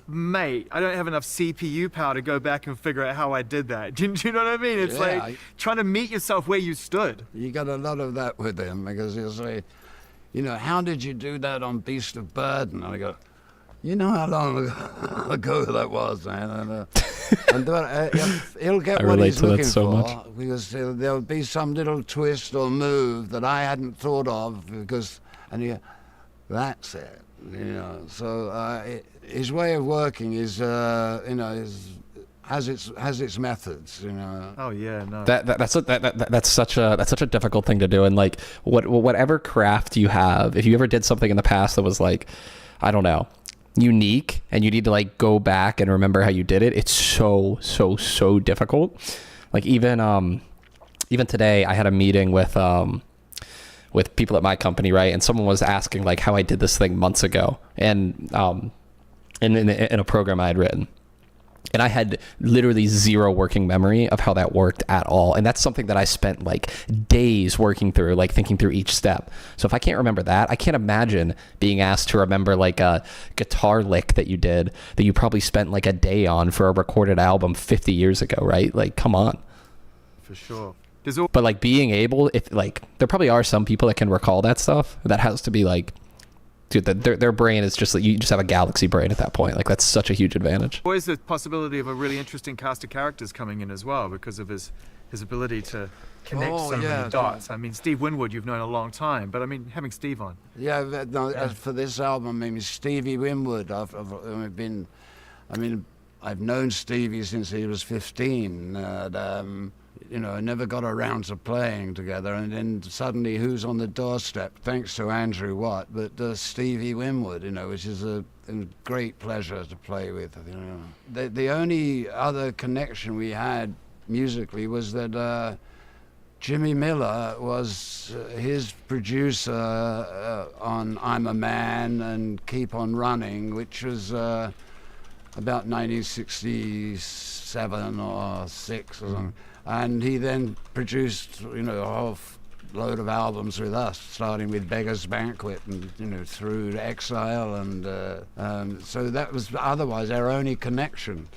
mate, I don't have enough CPU power to go back and figure out how I did that. Do you know what I mean? It's like trying to meet yourself where you stood. You got a lot of that with him, because he'll say, how did you do that on Beast of Burden? And I go, how long ago that was, man? And he'll get what he's looking for, because there'll be some little twist or move that I hadn't thought of, that's it. So his way of working is, has its methods, Oh yeah, no. That's such a difficult thing to do, and like whatever craft you have, if you ever did something in the past that was like, I don't know, unique, and you need to like go back and remember how you did it, it's so difficult. Like even today I had a meeting with people at my company, right, and someone was asking like how I did this thing months ago, and in a program I had written. And I had literally zero working memory of how that worked at all. And that's something that I spent like days working through, like thinking through each step. So if I can't remember that, I can't imagine being asked to remember like a guitar lick that you did that you probably spent like a day on for a recorded album 50 years ago, right? Like, come on. For sure. But like being able, if like, there probably are some people that can recall that stuff. That has to be like, dude, their brain is just like, you just have a galaxy brain at that point. Like, that's such a huge advantage. Always the possibility of a really interesting cast of characters coming in as well because of his ability to connect so many dots. I mean, Steve Winwood, you've known a long time, but I mean, having Steve on. Yeah, no, as for this album, I mean, Stevie Winwood, I've known Stevie since he was 15. You know, I never got around to playing together, and then suddenly who's on the doorstep, thanks to Andrew Watt, but Stevie Winwood, you know, which is a great pleasure to play with, you know. The only other connection we had musically was that Jimmy Miller was his producer on I'm a Man and Keep on Running, which was about 1967 or 6 or something. And he then produced, you know, a whole load of albums with us, starting with Beggar's Banquet and, you know, through to Exile. And so that was otherwise our only connection.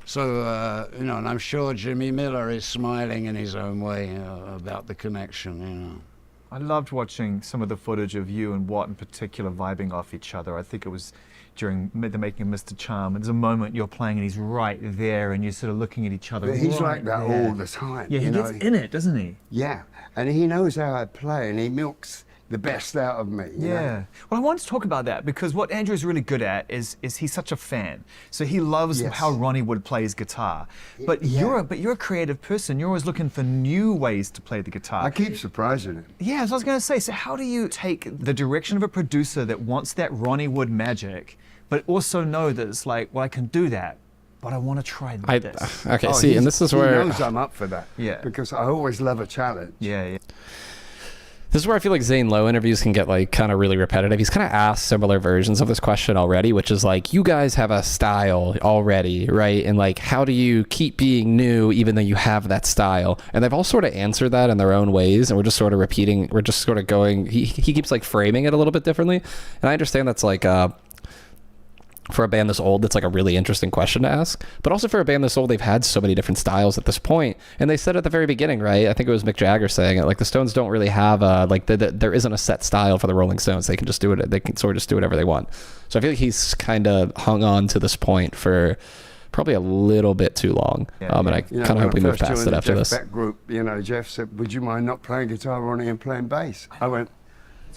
So, you know, and I'm sure Jimmy Miller is smiling in his own way about the connection, you know. I loved watching some of the footage of you and Watt in particular vibing off each other. I think it was during the making of Mr. Charm. There's a moment you're playing and he's right there and you're sort of looking at each other. But he's right like that there. all the time. Yeah, he gets in it, doesn't he? Yeah, and he knows how I play and he milks the best out of me. You know? Well, I wanted to talk about that because what Andrew's really good at is he's such a fan. So he loves how Ronnie Wood plays guitar. But you're a creative person. You're always looking for new ways to play the guitar. I keep surprising him. Yeah, so I was going to say, so how do you take the direction of a producer that wants that Ronnie Wood magic, but also know that it's like, well, I can do that, but I want to try this. Okay, see, and this is where... He knows I'm up for that. Yeah. Because I always love a challenge. Yeah. This is where I feel like Zane Lowe interviews can get like kind of really repetitive. He's kind of asked similar versions of this question already, which is like, you guys have a style already, right? And like, how do you keep being new even though you have that style? And they've all sort of answered that in their own ways, and we're just sort of repeating, we're just sort of going, he keeps like framing it a little bit differently. And I understand that's like, for a band this old, that's like a really interesting question to ask. But also for a band this old, they've had so many different styles at this point. And they said at the very beginning, right? I think it was Mick Jagger saying it, like the Stones don't really have there isn't a set style for the Rolling Stones. They can just do it. They can sort of just do whatever they want. So I feel like he's kind of hung on to this point for probably a little bit too long. And I kind of hope we move past it after this. Jeff Beck group, you know, Jeff said, would you mind not playing guitar, Ronnie, and playing bass? I went,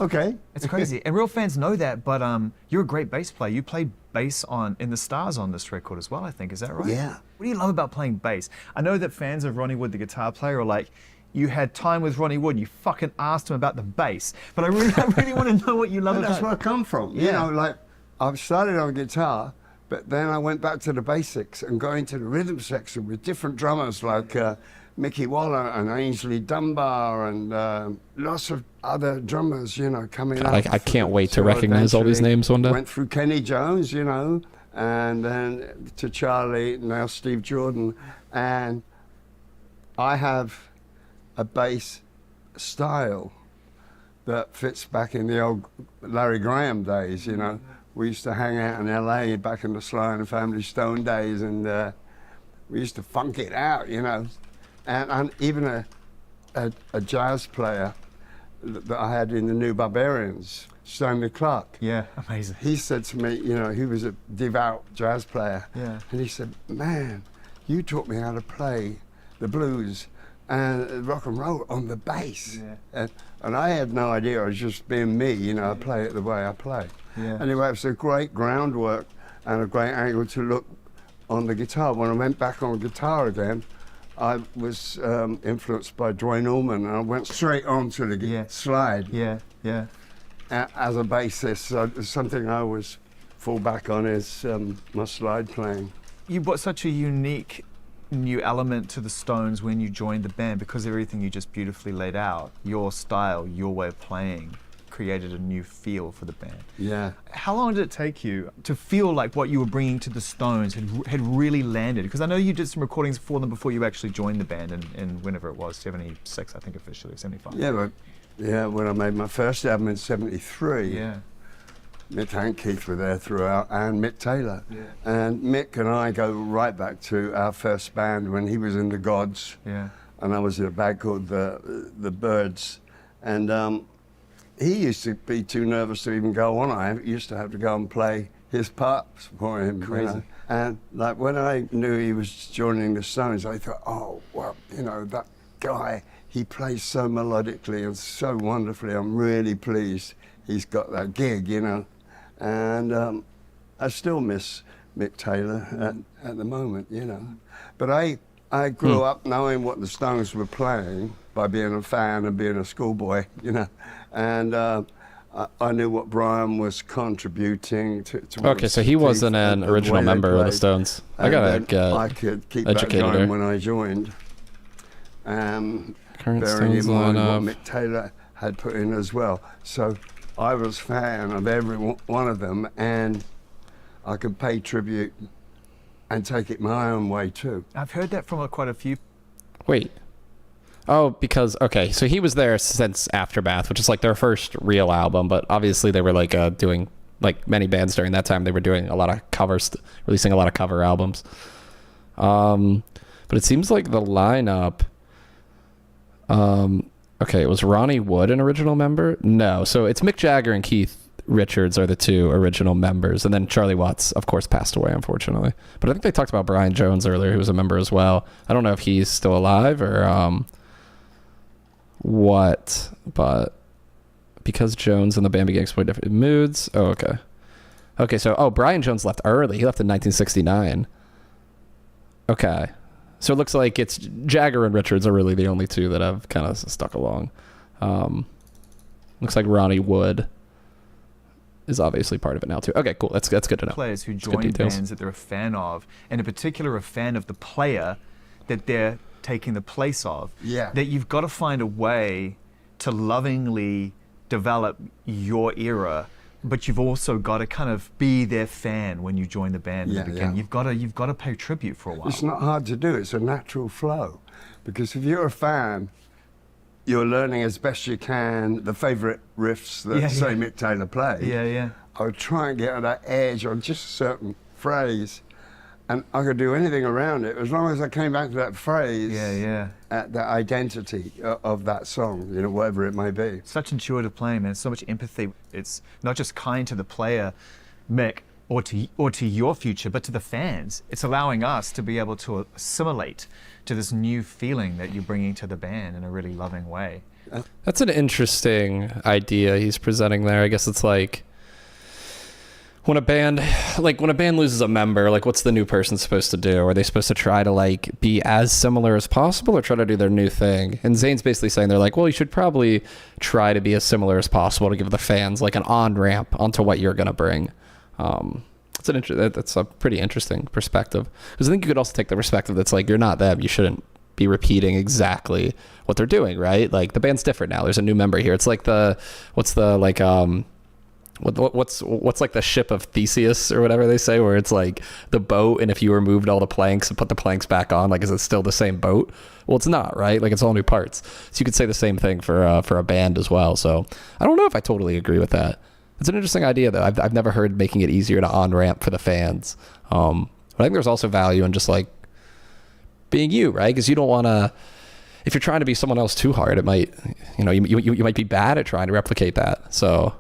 okay. It's crazy. And real fans know that, but you're a great bass player. You played bass in the Stars on this record as well, I think. Is that right? Yeah. What do you love about playing bass? I know that fans of Ronnie Wood, the guitar player, are like, you had time with Ronnie Wood, you fucking asked him about the bass. But I really want to know what you love about it. That's where I come from. Yeah. You know, like, I've started on guitar, but then I went back to the basics and got into the rhythm section with different drummers like Mickey Waller and Ainsley Dunbar and lots of other drummers, you know, coming up. I can't wait to recognize all these names one day. Went through Kenny Jones, you know, and then to Charlie, now Steve Jordan. And I have a bass style that fits back in the old Larry Graham days, you know. We used to hang out in LA back in the Sly and the Family Stone days, and we used to funk it out, you know. And even a jazz player that I had in the New Barbarians, Stanley Clark. Yeah, amazing. He said to me, you know, he was a devout jazz player. Yeah. And he said, man, you taught me how to play the blues and rock and roll on the bass. Yeah. And I had no idea, I was just being me, you know, I play it the way I play. Yeah. Anyway, it was a great groundwork and a great angle to look on the guitar. When I went back on guitar again, I was influenced by Dwayne Allman, and I went straight on to the slide. Yeah. As a bassist, so something I always fall back on is my slide playing. You brought such a unique new element to the Stones when you joined the band because of everything you just beautifully laid out. Your style, your way of playing created a new feel for the band. Yeah. How long did it take you to feel like what you were bringing to the Stones had really landed? Because I know you did some recordings for them before you actually joined the band in whenever it was, 76, I think officially, 75. Yeah, when I made my first album in 73, Yeah. Mick and Keith were there throughout, and Mick Taylor. Yeah. And Mick and I go right back to our first band when he was in the Gods, Yeah. and I was in a band called the Birds. And he used to be too nervous to even go on. I used to have to go and play his parts for him. Crazy. You know? And like when I knew he was joining the Stones, I thought, oh, well, you know, that guy, he plays so melodically and so wonderfully. I'm really pleased he's got that gig, you know. And I still miss Mick Taylor at the moment, you know. But I grew up knowing what the Stones were playing by being a fan and being a schoolboy, you know. And I knew what Brian was contributing to. Okay, so he wasn't an original member of the Stones. I gotta get I could keep that educated going here. when I joined. Current Bearing in Stones mind what lineup. Mick Taylor had put in as well. So I was fan of every one of them, and I could pay tribute and take it my own way too. I've heard that from quite a few. Wait. Oh, because, okay, so he was there since Aftermath, which is like their first real album, but obviously they were like doing, like many bands during that time, they were doing a lot of covers, releasing a lot of cover albums. But it seems like the lineup, okay, was Ronnie Wood an original member? No, so it's Mick Jagger and Keith Richards are the two original members, and then Charlie Watts, of course, passed away, unfortunately. But I think they talked about Brian Jones earlier, who was a member as well. I don't know if he's still alive or what, but because Jones and the band began exploring different moods. Oh, okay. Okay, so, Brian Jones left early. He left in 1969. Okay. So it looks like it's Jagger and Richards are really the only two that have kind of stuck along. Looks like Ronnie Wood is obviously part of it now too. Okay, cool. That's good to know. Players who That's good join details. bands that they're a fan of, and in particular a fan of the player that they're taking the place of. Yeah. That you've got to find a way to lovingly develop your era, but you've also got to kind of be their fan when you join the band at the beginning. Yeah. You've got to pay tribute for a while. It's not hard to do. It's a natural flow, because if you're a fan, you're learning as best you can the favourite riffs that, say, Mick Taylor played. Yeah. I would try and get on that edge on just a certain phrase, and I could do anything around it as long as I came back to that phrase. At the identity of that song, you know, whatever it may be. Such intuitive playing, man. So much empathy. It's not just kind to the player, Mick, or to your future, but to the fans. It's allowing us to be able to assimilate to this new feeling that you're bringing to the band in a really loving way. That's an interesting idea he's presenting there. I guess it's like when a band loses a member, like what's the new person supposed to do? Are they supposed to try to like be as similar as possible or try to do their new thing? And Zane's basically saying they're like, well, you should probably try to be as similar as possible to give the fans like an on-ramp onto what you're going to bring. That's a pretty interesting perspective, because I think you could also take the perspective that's like, you're not them, you shouldn't be repeating exactly what they're doing, right? Like the band's different now, there's a new member here. It's like what's like the ship of Theseus or whatever they say, where it's like the boat, and if you removed all the planks and put the planks back on, like, is it still the same boat? Well, it's not, right? Like, it's all new parts. So you could say the same thing for a band as well. So I don't know if I totally agree with that. It's an interesting idea, though. I've never heard making it easier to on-ramp for the fans. But I think there's also value in just, like, being you, right? Because you don't want to... If you're trying to be someone else too hard, it might... You know, you might be bad at trying to replicate that. So,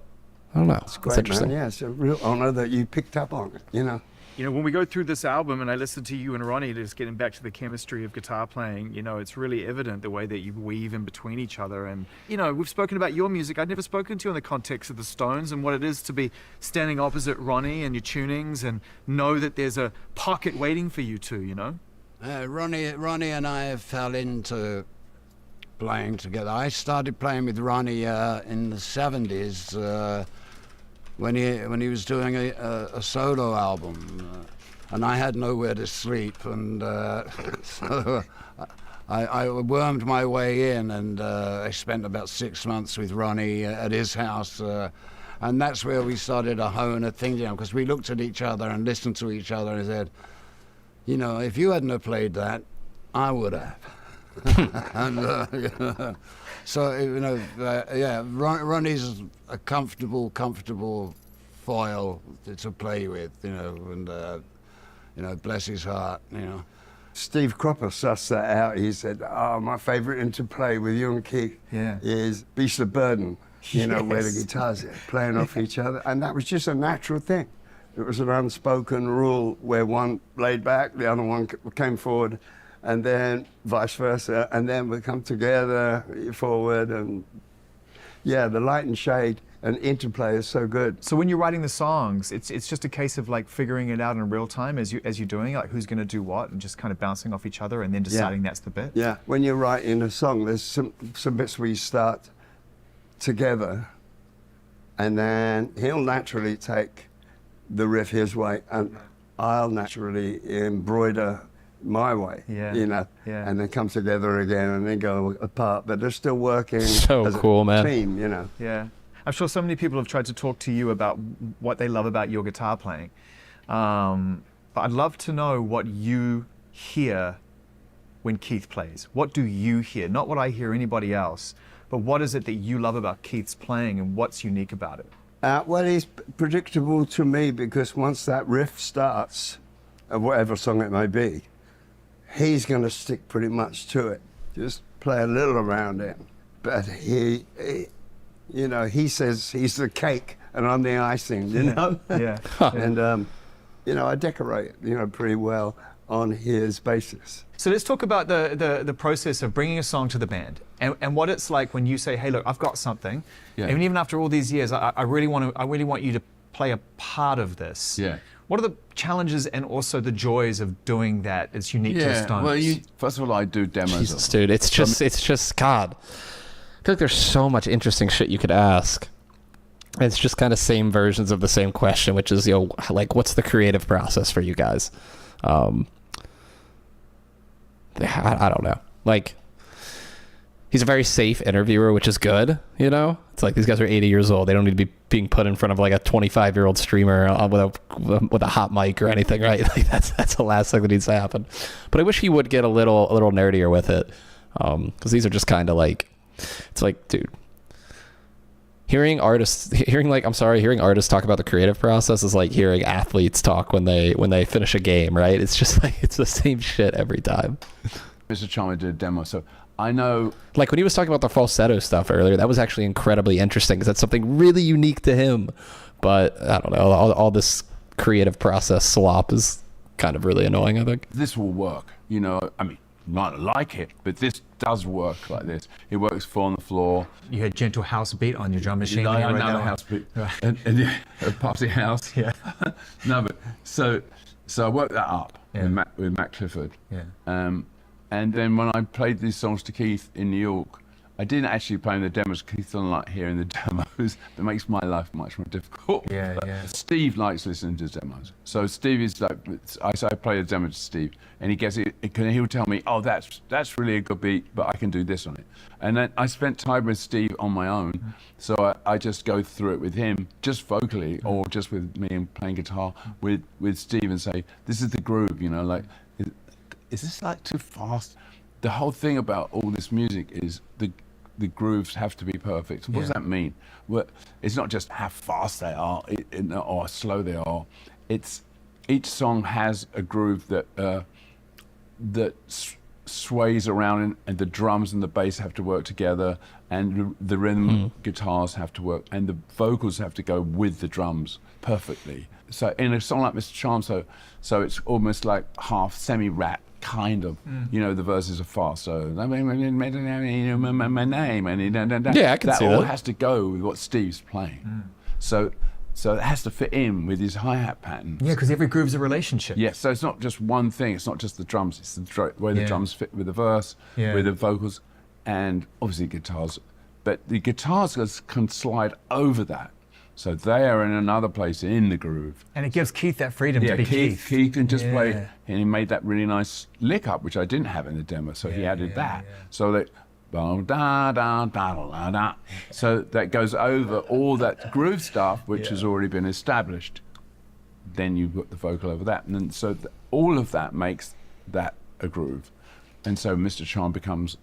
I don't know. It's great, It's interesting. man. Yeah, it's a real honour that you picked up on it, you know. You know, when we go through this album and I listen to you and Ronnie, just getting back to the chemistry of guitar playing, you know, it's really evident the way that you weave in between each other. And, you know, we've spoken about your music. I'd never spoken to you in the context of the Stones and what it is to be standing opposite Ronnie and your tunings and know that there's a pocket waiting for you two, you know? Ronnie and I fell into playing together. I started playing with Ronnie in the 70s. When he was doing a solo album, and I had nowhere to sleep, and so I wormed my way in, and I spent about 6 months with Ronnie at his house. And that's where we started to hone a thing down, because we looked at each other and listened to each other and said, you know, if you hadn't have played that, I would have. And, so, you know, yeah, Ronnie's a comfortable foil to play with, you know, and, you know, bless his heart, you know. Steve Cropper sussed that out. He said, oh, my favourite interplay with you and Keith is Beast of Burden, you know, where the guitars are playing off each other. And that was just a natural thing. It was an unspoken rule where one laid back, the other one came forward, and then vice versa, and then we come together, forward, and yeah, the light and shade and interplay is so good. So when you're writing the songs, it's just a case of like figuring it out in real time as you're doing it, like who's going to do what, and just kind of bouncing off each other, and then deciding that's the bit. Yeah, when you're writing a song, there's some bits where you start together, and then he'll naturally take the riff his way, and I'll naturally embroider my way, you know, and then come together again and then go apart, but they're still working so as cool, a man. team, you know. Yeah. I'm sure so many people have tried to talk to you about what they love about your guitar playing. But I'd love to know what you hear when Keith plays. What do you hear? Not what I hear anybody else, but what is it that you love about Keith's playing and what's unique about it? Well, he's predictable to me because once that riff starts, of whatever song it may be, he's going to stick pretty much to it. Just play a little around it. But he you know, he says he's the cake and I'm the icing, you know? Yeah. And, you know, I decorate, you know, pretty well on his basis. So let's talk about the process of bringing a song to the band and what it's like when you say, hey, look, I've got something. Yeah. And even after all these years, I really want you to play a part of this. Yeah. What are the challenges and also the joys of doing that? It's unique to the Stones. Well, first of all, I do demos. Jesus, dude, it's just God. I feel like there's so much interesting shit you could ask. It's just kind of same versions of the same question, which is, you know, like, what's the creative process for you guys? I don't know. Like, he's a very safe interviewer, which is good, you know? It's like these guys are 80 years old. They don't need to be being put in front of like a 25-year-old streamer with a hot mic or anything, right? Like that's the last thing that needs to happen. But I wish he would get a little nerdier with it, because these are just kind of like, it's like, dude, hearing artists talk about the creative process is like hearing athletes talk when they finish a game, right? It's just like, it's the same shit every time. Mr. Chalmers did a demo, so I know. Like when he was talking about the falsetto stuff earlier, that was actually incredibly interesting because that's something really unique to him. But I don't know, all this creative process slop is kind of really annoying, I think. This will work, you know. I mean, might not like it, but this does work like this. It works 4 on the floor. You had gentle house beat on your drum machine. I when you wrote know that the one? house beat, and yeah, a Popsy house. Yeah. No, but so I worked that up with Matt Clifford. Yeah. And then when I played these songs to Keith in New York, I didn't actually play in the demos. Keith doesn't like hearing the demos. It makes my life much more difficult. Yeah, But yeah. Steve likes listening to demos. So Steve is like, I play a demo to Steve, and he gets it. He'll tell me, "Oh, that's really a good beat, but I can do this on it." And then I spent time with Steve on my own, so I just go through it with him, just vocally, or just with me and playing guitar with Steve, and say, "This is the groove," you know, like. Is this like too fast? The whole thing about all this music is the grooves have to be perfect. What does that mean? Well, it's not just how fast they are or how slow they are. It's each song has a groove that sways around, and the drums and the bass have to work together, and the rhythm guitars have to work, and the vocals have to go with the drums perfectly. So in a song like Mr. Charm, so it's almost like half semi-rap kind of, you know, the verses are fast. So my name, and Yeah, I can that see all that. has to go with what Steve's playing. So it has to fit in with his hi-hat pattern. Yeah, because every groove's a relationship. Yeah, so it's not just one thing. It's not just the drums. It's the way the drums fit with the verse, with the vocals, and obviously guitars. But the guitars can slide over that. So they are in another place in the groove. And it gives Keith that freedom to be Keith. Keith can just play, Yeah. and he made that really nice lick up, which I didn't have in the demo. So he added that. So that, da da da da da. So that goes over all that groove stuff, which has already been established. Then you put the vocal over that, and then so all of that makes that a groove, and so Mr. Charm becomes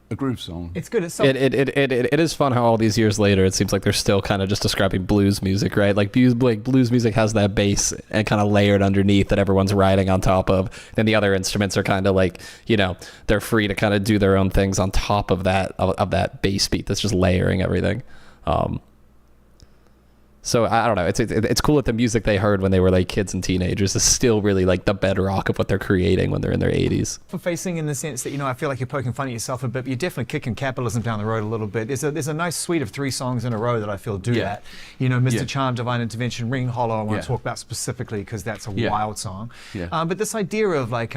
a groove song. It's good. It's It is fun how all these years later it seems like they're still kind of just describing blues music, right? Like blues music has that bass and kind of layered underneath that everyone's riding on top of. Then the other instruments are kind of like, you know, they're free to kind of do their own things on top of that bass beat that's just layering everything. So I don't know. It's cool that the music they heard when they were like kids and teenagers is still really like the bedrock of what they're creating when they're in their 80s. Facing in the sense that, you know, I feel like you're poking fun at yourself a bit, but you're definitely kicking capitalism down the road a little bit. There's a nice suite of 3 songs in a row that I feel do that. You know, Mr. Charm, Divine Intervention, Ringing Hollow, I want to talk about specifically because that's a wild song. But this idea of like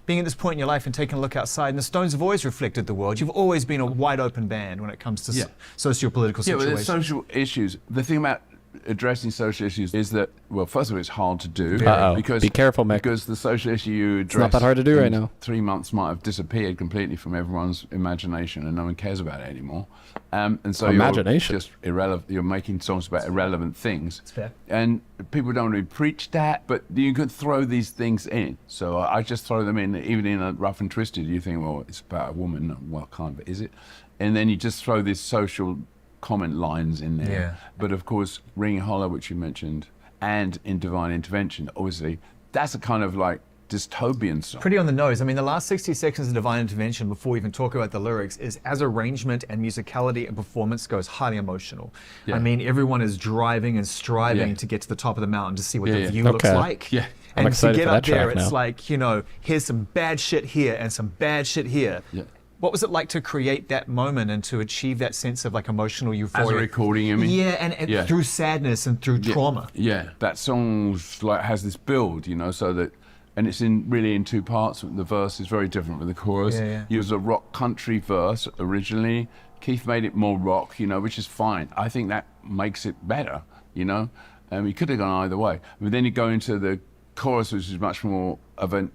being at this point in your life and taking a look outside, and the Stones have always reflected the world. You've always been a wide open band when it comes to socio-political situations. Yeah, but there's social issues. The thing about addressing social issues is that, well, first of all, it's hard to do. Because be careful, Mick. Because the social issue you address, it's not that hard to do right now. 3 months might have disappeared completely from everyone's imagination, and no one cares about it anymore. And so imagination. You're just irrelevant. You're making songs about irrelevant things. That's fair. And people don't really preach that, but you could throw these things in. So I just throw them in, even in a Rough and Twisted. You think, well, it's about a woman. Well, kind of, is it? And then you just throw this social comment lines in there. But of course, Ringing Hollow, which you mentioned, and in Divine Intervention, obviously, that's a kind of like dystopian song. Pretty on the nose. I mean, the last 60 seconds of Divine Intervention, before we even talk about the lyrics, is as arrangement and musicality and performance goes, highly emotional. I mean, everyone is driving and striving to get to the top of the mountain to see what the view looks like. I'm And to get up there, now. it's like, you know, here's some bad shit here and some bad shit here. What was it like to create that moment and to achieve that sense of like emotional euphoria? As a recording, you mean? Yeah, and through sadness and through trauma. Yeah, that song like has this build, you know, so that, and it's really in 2 parts. The verse is very different from the chorus. It was a rock country verse originally. Keith made it more rock, you know, which is fine. I think that makes it better, you know. He could have gone either way. But then you go into the chorus, which is much more of an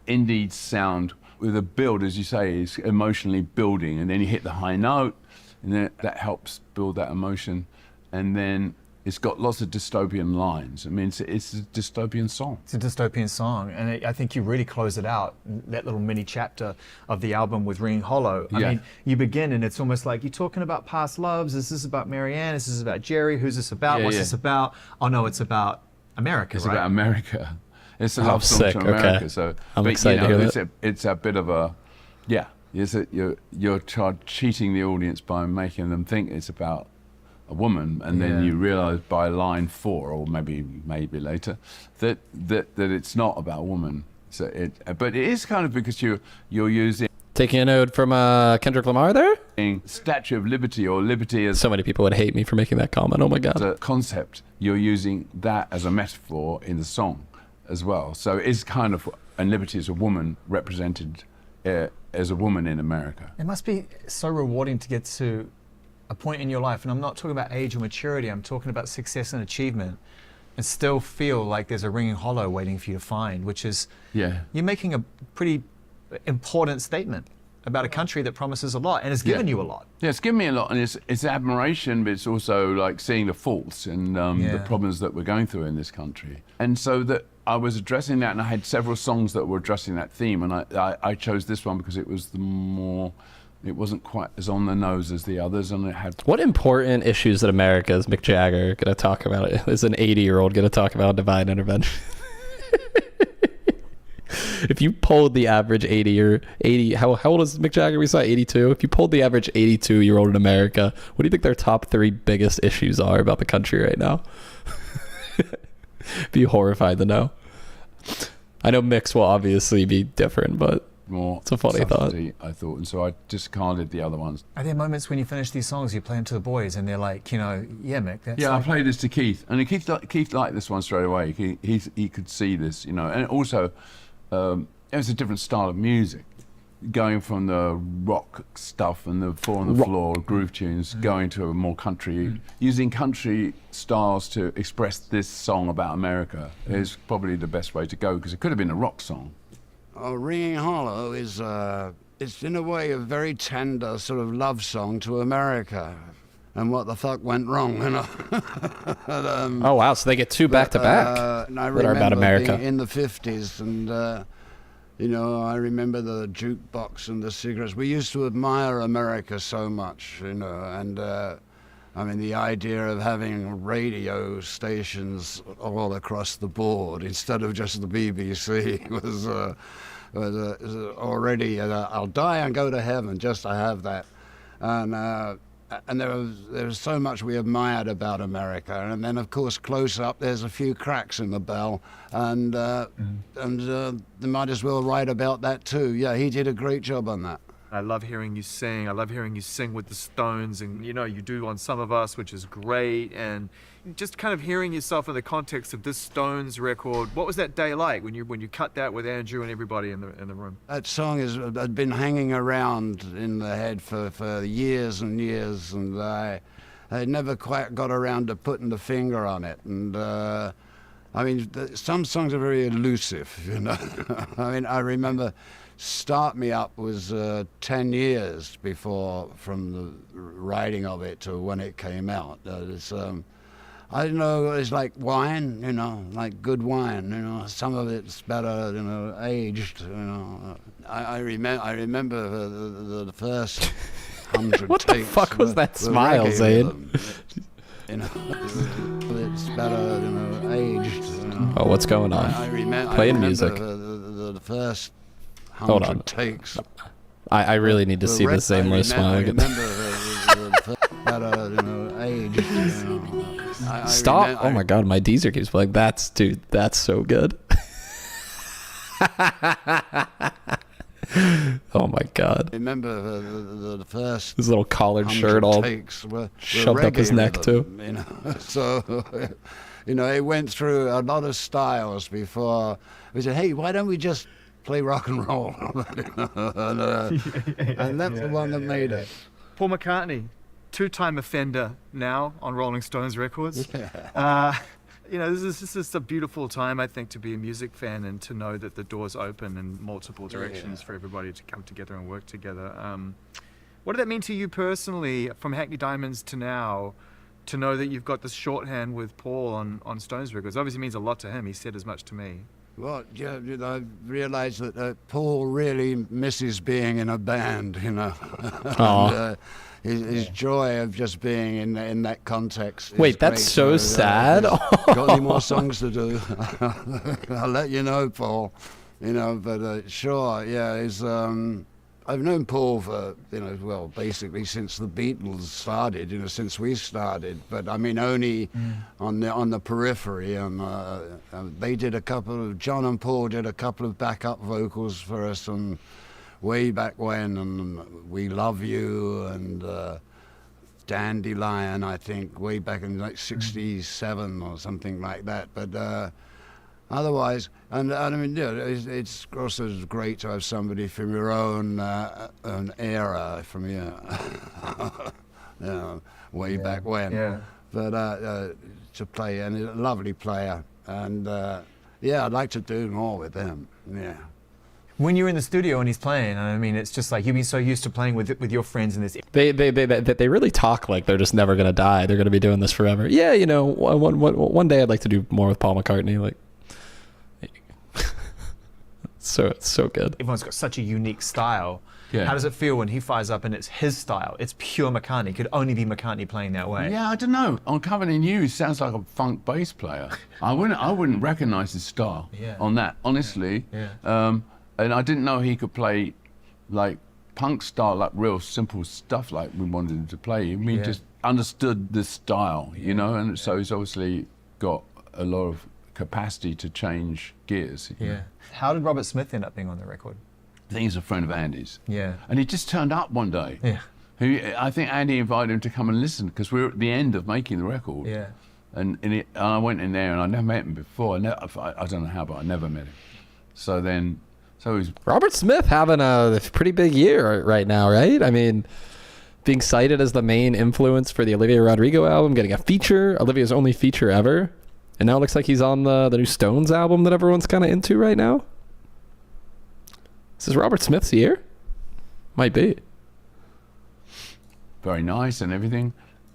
indie sound, with a build, as you say, is emotionally building, and then you hit the high note, and then that helps build that emotion, and then it's got lots of dystopian lines. I mean, it's a dystopian song. It's a dystopian song, and I think you really close it out, that little mini chapter of the album with Ringing Hollow. I mean, you begin and it's almost like you're talking about past loves. Is this about Marianne? Is this about Jerry? Who's this about? What's this about? Oh no, it's about America, It's about America. It's a love song sick. to America. Okay. So, I'm excited to hear that. It's a bit of a, you're cheating the audience by making them think it's about a woman, and then you realise by line 4, or maybe later, that it's not about a woman. So but it is kind of because you're using Taking a note from Kendrick Lamar there? Statue of Liberty, or liberty as So many people would hate me for making that comment. Oh my God. a concept. You're using that as a metaphor in the song as well. So it's kind of, and liberty is a woman represented as a woman in America. It must be so rewarding to get to a point in your life, and I'm not talking about age or maturity, I'm talking about success and achievement, and still feel like there's a ringing hollow waiting for you to find, which is, you're making a pretty important statement about a country that promises a lot and has given you a lot. Yeah, it's given me a lot, and it's admiration, but it's also like seeing the faults and the problems that we're going through in this country. And so that I was addressing that, and I had several songs that were addressing that theme, and I chose this one because it was it wasn't quite as on the nose as the others, and it had... What important issues in America is Mick Jagger going to talk about? Is an 80-year-old going to talk about divine intervention? If you polled the average 80, how old is Mick Jagger? We saw 82. If you polled the average 82-year-old in America, what do you think their top 3 biggest issues are about the country right now? Be horrified to know. I know Mick's will obviously be different, but more it's a funny thought. I thought, and so I discarded the other ones. Are there moments when you finish these songs, you play them to the boys, and they're like, you know, yeah, Mick, that's I like... played this to Keith, and Keith liked this one straight away. He could see this, you know, and also it was a different style of music, going from the rock stuff and the four on the floor groove tunes, going to a more country, using country styles to express this song about America is probably the best way to go, because it could have been a rock song. Ringing Hollow is, it's in a way a very tender sort of love song to America and what the fuck went wrong, you know. Oh wow, so they get two back to back And I that are about remember America. being in the 50s, and you know, I remember the jukebox and the cigarettes. We used to admire America so much, you know, and I mean, the idea of having radio stations all across the board instead of just the BBC was already, I'll die and go to heaven just to have that. And there was so much we admired about America, and then of course close up there's a few cracks in the bell, and they might as well write about that too. Yeah, he did a great job on that. I love hearing you sing. I love hearing you sing with the Stones, and you know, you do on Some of Us, which is great, and just kind of hearing yourself in the context of this Stones record. What was that day like when you cut that with Andrew and everybody in the room? That song had been hanging around in the head for years and years, and I never quite got around to putting the finger on it. And I mean, some songs are very elusive, you know. I mean, I remember Start Me Up was 10 years before from the writing of it to when it came out. I don't know, it's like wine, you know, like good wine, you know. Some of it's better, you know, aged, you know. I remember the first 100 What the takes fuck was that smile, Zane? You know, it's better, you know, aged, you know. Oh, what's going on? Playing music. The first Hold 100 on. takes. I really need to see the same way smile again. I remember the better, you know, aged, you know. Stop! Oh my god, my Deezer keeps playing. That's so good. Oh my god. Remember the first His little collared shirt all takes were shoved up his neck rhythm, too. you know. So, you know, it went through a lot of styles before we said, hey, why don't we just play rock and roll? And that's the one that made it. Paul McCartney, two-time offender now on Rolling Stones records. Yeah. You know, this is just a beautiful time, I think, to be a music fan and to know that the door's open in multiple directions for everybody to come together and work together. What did that mean to you personally, from Hackney Diamonds to now, to know that you've got this shorthand with Paul on Stones records? Obviously means a lot to him. He said as much to me. Well, yeah, you know, I realised that Paul really misses being in a band, you know. And, his joy of just being in that context. Wait, that's great. so sad. Got any more songs to do? I'll let you know, Paul. You know, but sure, yeah. I've known Paul for, you know, well, basically since the Beatles started, you know, since we started. But I mean, only on the periphery. And they did John and Paul did a couple of backup vocals for us, and way back when, and We Love You, and Dandelion, I think, way back in like 67 or something like that. But otherwise, and I mean, yeah, it's also great to have somebody from your own era, from your, you know, way back when. Yeah. But to play, and a lovely player, and yeah, I'd like to do more with them. Yeah. When you're in the studio and he's playing, I mean, it's just like you've been so used to playing with your friends in this. They really talk like they're just never gonna die. They're gonna be doing this forever. Yeah, you know, one day I'd like to do more with Paul McCartney. Like, it's so good. Everyone's got such a unique style. Yeah. How does it feel when he fires up and it's his style? It's pure McCartney. It could only be McCartney playing that way. Yeah, I don't know. On Covered in You, he sounds like a funk bass player. I wouldn't recognise his style on that, honestly. Yeah. And I didn't know he could play like punk style, like real simple stuff like we wanted him to play. I mean, just understood the style, you know, and so he's obviously got a lot of capacity to change gears. Yeah. How did Robert Smith end up being on the record? I think he's a friend of Andy's. Yeah. And he just turned up one day. Yeah. I think Andy invited him to come and listen because we were at the end of making the record. Yeah. And I went in there and I never met him before. I don't know how, but I never met him. So So he's Robert Smith having a pretty big year right now, right? I mean, being cited as the main influence for the Olivia Rodrigo album, getting a feature, Olivia's only feature ever. And now it looks like he's on the new Stones album that everyone's kind of into right now. Is this Robert Smith's year? Might be. very nice and everything.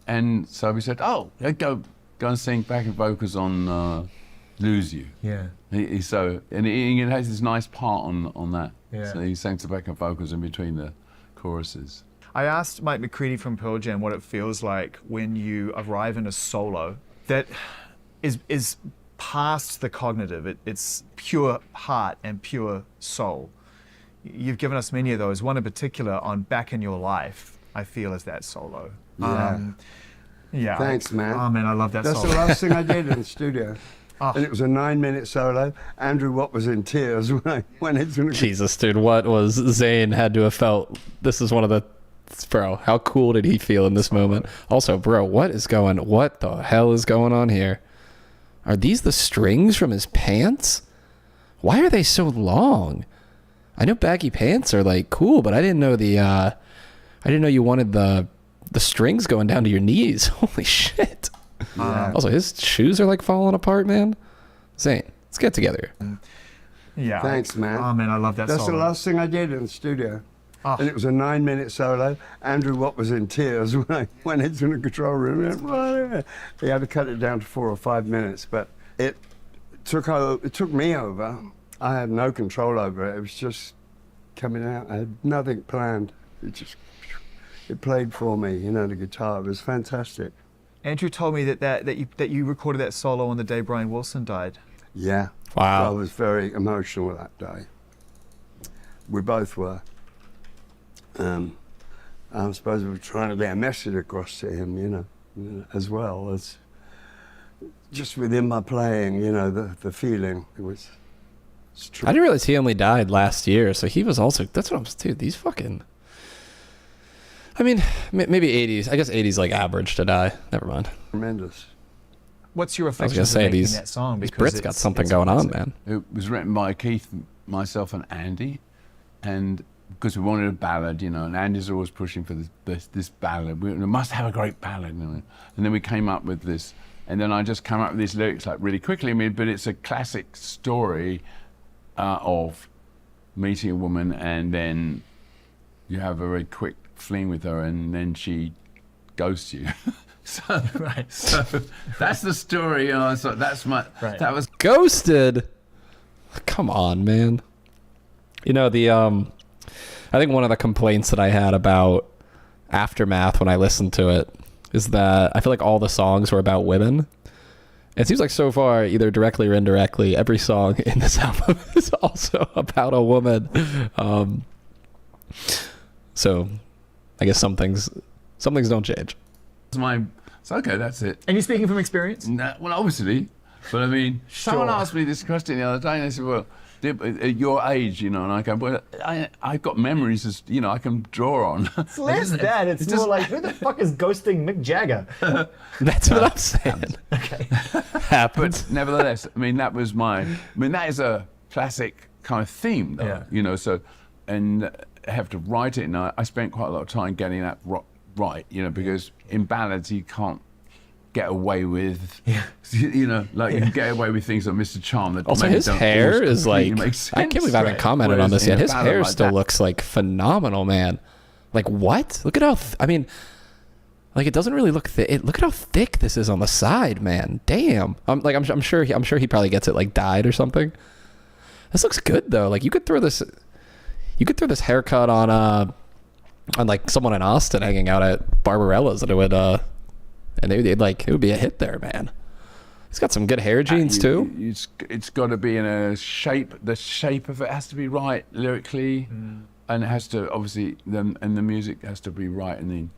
And so we said, oh, go and sing backing vocals on Lose You. Yeah. He has this nice part on that. Yeah. So he sang some backing vocals in between the choruses. I asked Mike McCready from Pearl Jam what it feels like when you arrive in a solo that is past the cognitive. It's pure heart and pure soul. You've given us many of those. One in particular on Back in Your Life, I feel, is that solo. Yeah. Yeah. Thanks, man. Oh, man, I love that That's solo. the last thing I did in the studio. Oh. And it was a 9-minute solo. Andrew Watt was in tears when I went into the... Jesus, dude, what was Zane had to have felt? This is one of the... Bro, how cool did he feel in this moment? Also, bro, what the hell is going on here? Are these the strings from his pants? Why are they so long? I know baggy pants are like cool, but I didn't know I didn't know you wanted the strings going down to your knees. Holy shit. Yeah. Also, his shoes are like falling apart, man. Zane, let's get together. Yeah. Thanks, man. Oh, man, I love that That's solo. the last thing I did in the studio. Oh. And it was a 9-minute solo. Andrew Watt was in tears when I went into the control room. He had to cut it down to 4 or 5 minutes, but it took me over. I had no control over it. It was just coming out. I had nothing planned. It played for me, the guitar. It was fantastic. Andrew told me that you recorded that solo on the day Brian Wilson died. Yeah. Wow. I was very emotional that day. We both were. I suppose we were trying to get a message across to him, as well as just within my playing, the feeling. It's true. I didn't realize he only died last year, so he was also... That's what I'm... Dude, these fucking... I mean, maybe 80s. I guess 80s like average to die. Never mind. Tremendous. What's your I was reflection gonna of say, making these that song? These Because Brits got it's- something it's going on, amazing. man. It was written by Keith, myself, and Andy, and because we wanted a ballad, and Andy's always pushing for this ballad. We must have a great ballad, and then we came up with this, and then I just came up with these lyrics like really quickly. I mean, but it's a classic story of meeting a woman, and then you have a very quick fling with her, and then she ghosts you. So that's the story. So that's my. Right. That was. Ghosted. Come on, man. I think one of the complaints that I had about Aftermath when I listened to it is that I feel like all the songs were about women. It seems like so far, either directly or indirectly, every song in this album is also about a woman. So I guess some things don't change. It's okay. That's it. And you speaking from experience? Nah, well, obviously, but I mean, someone asked me this question the other day, and they said, "Well, at your age, and I go, well, I've got memories, as I can draw on." It's less that. It's just more like, who the fuck is ghosting Mick Jagger? That's what I'm saying. Okay. Happens. But nevertheless, I mean, that is a classic kind of theme, though, Yeah. So, and I have to write it, and I spent quite a lot of time getting that right, because in ballads you can't get away with, like you can get away with things like Mr. Charm that Also, maybe his don't hair always is like... completely make sense, I can't believe I haven't right? commented on Whereas this yet. in a His ballad hair like still that- looks like phenomenal, man. Like, what? Look at how... Like, it doesn't really look thick. Look at how thick this is on the side, man. Damn. I'm sure he probably gets it like dyed or something. This looks good though. Like, you could throw this haircut on like someone in Austin hanging out at Barbarella's, and it would it would be a hit there, man. He's got some good hair genes too. It's got to be in a shape. The shape of it has to be right lyrically, and it has to obviously and the music has to be right, and then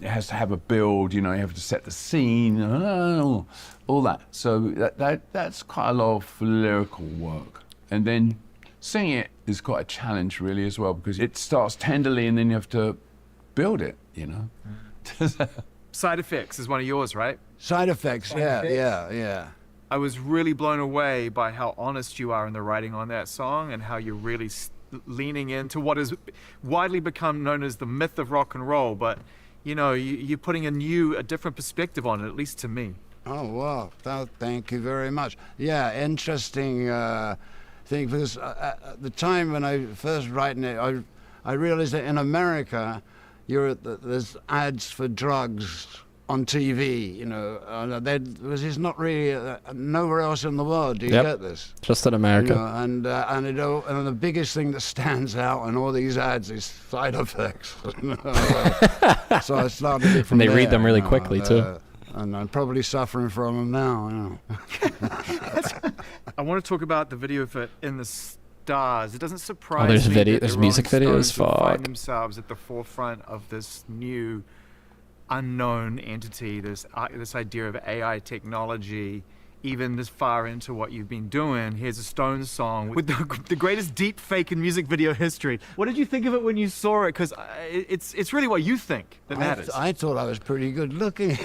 it has to have a build. You have to set the scene, all that. So that's quite a lot of lyrical work, and then singing it is quite a challenge really as well, because it starts tenderly and then you have to build it. Side Effects is one of yours, right? Side effects, yeah. I was really blown away by how honest you are in the writing on that song, and how you're really leaning into what has widely become known as the myth of rock and roll. But you know, you're putting a different perspective on it, at least to me. Oh, wow. Thank you very much. Yeah, interesting thing, because at the time when I first writing it, I realized that in America, there's ads for drugs on TV, you know. It's not really nowhere else in the world do you get this. Just in America. You know, and the biggest thing that stands out in all these ads is side effects. So I started it from And they there, read them really you know, quickly, too. And I'm probably suffering from them now, you know. I want to talk about the video for In the Stars. It doesn't surprise there's me that the there's music Rolling videos? Stones will find Fuck. themselves at the forefront of this new unknown entity, this idea of AI technology, even this far into what you've been doing. Here's a Stones song with the greatest deep fake in music video history. What did you think of it when you saw it? Because it's really what you think that matters. I thought I was pretty good looking,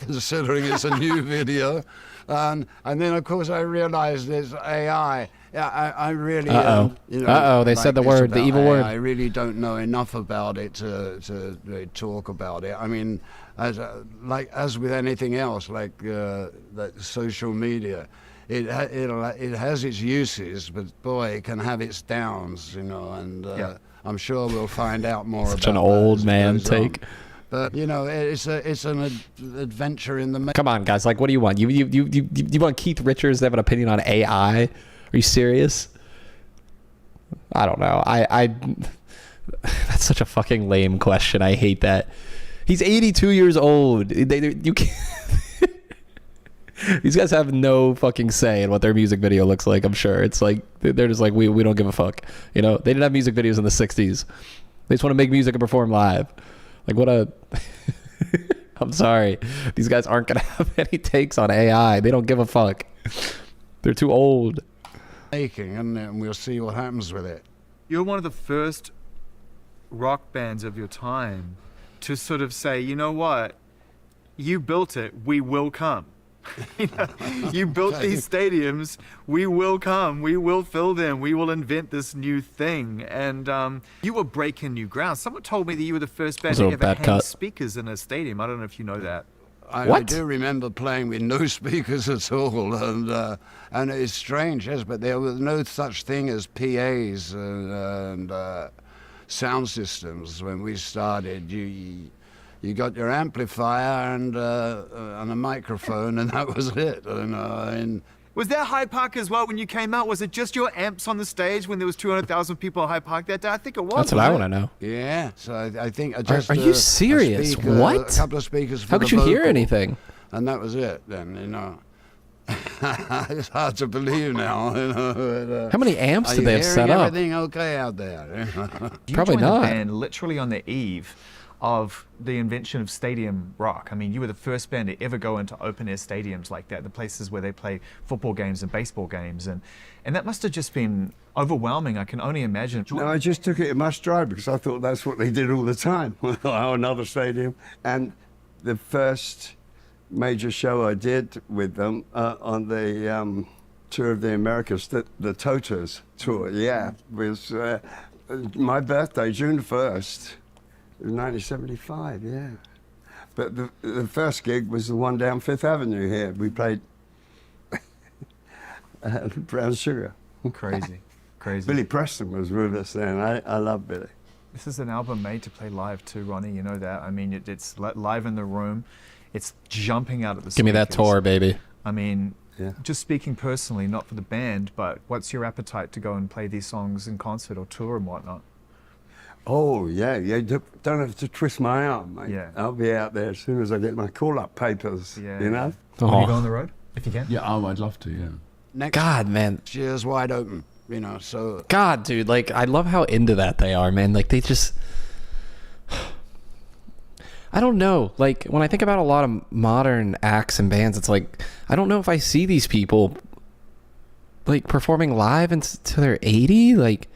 considering it's a new video. And then, of course, I realized it's AI. Yeah, I really... you know, they said the word, the about evil AI. word. I really don't know enough about it to really talk about it. I mean, as with anything else, like social media, it has its uses, but boy, it can have its downs, you know, and I'm sure we'll find out more about Such an old man as it goes take. on. But you know, it's an adventure in the Come on, guys. Like, what do you want? You want Keith Richards to have an opinion on AI? Are you serious? I don't know. That's such a fucking lame question. I hate that. He's 82 years old. You can't. These guys have no fucking say in what their music video looks like. I'm sure it's like they're just like we don't give a fuck. You know, they didn't have music videos in the 60s. They just want to make music and perform live. Like, what a... I'm sorry. These guys aren't going to have any takes on AI. They don't give a fuck. They're too old. making, and we'll see what happens with it. You're one of the first rock bands of your time to sort of say, you know what? You built it. We will come. You built these stadiums. We will come. We will fill them. We will invent this new thing. And you were breaking new ground. Someone told me that you were the first band to ever hang speakers in a stadium. I don't know if you know that. I do remember playing with no speakers at all, and it's strange, yes, but there was no such thing as PAs and sound systems when we started. You got your amplifier and a microphone, and that was it. Was that Hyde Park as well when you came out? Was it just your amps on the stage when there was 200,000 people at Hyde Park that day? I think it was. That's what I want to know. Yeah, so I think just are you serious? What? A couple of speakers. For How could you hear anything? And that was it. Then it's hard to believe now. How many amps did they have set up? Everything okay out there? Probably not. The band literally on the eve of the invention of stadium rock. I mean, you were the first band to ever go into open-air stadiums like that, the places where they play football games and baseball games, and that must have just been overwhelming. I can only imagine. No, I just took it in my stride because I thought that's what they did all the time. Another stadium. And the first major show I did with them on the tour of the Americas, the Totos tour, was my birthday, June 1st. 1975, yeah. But the first gig was the one down Fifth Avenue here. We played Brown Sugar. Crazy, crazy. Billy Preston was with us then. I love Billy. This is an album made to play live too, Ronnie. You know that. I mean, it's live in the room. It's jumping out of the speakers. Give me that tour, baby. I mean, yeah. Just speaking personally, not for the band, but what's your appetite to go and play these songs in concert or tour and whatnot? Oh, yeah, you don't have to twist my arm, mate. Yeah. I'll be out there as soon as I get my call-up papers, you know? When you go on the road, if you can? Yeah, I'd love to, yeah. Next God, man. year's wide open, so... God, dude, like, I love how into that they are, man. Like, they just... I don't know. Like, when I think about a lot of modern acts and bands, it's like, I don't know if I see these people, like, performing live until they're 80. Like,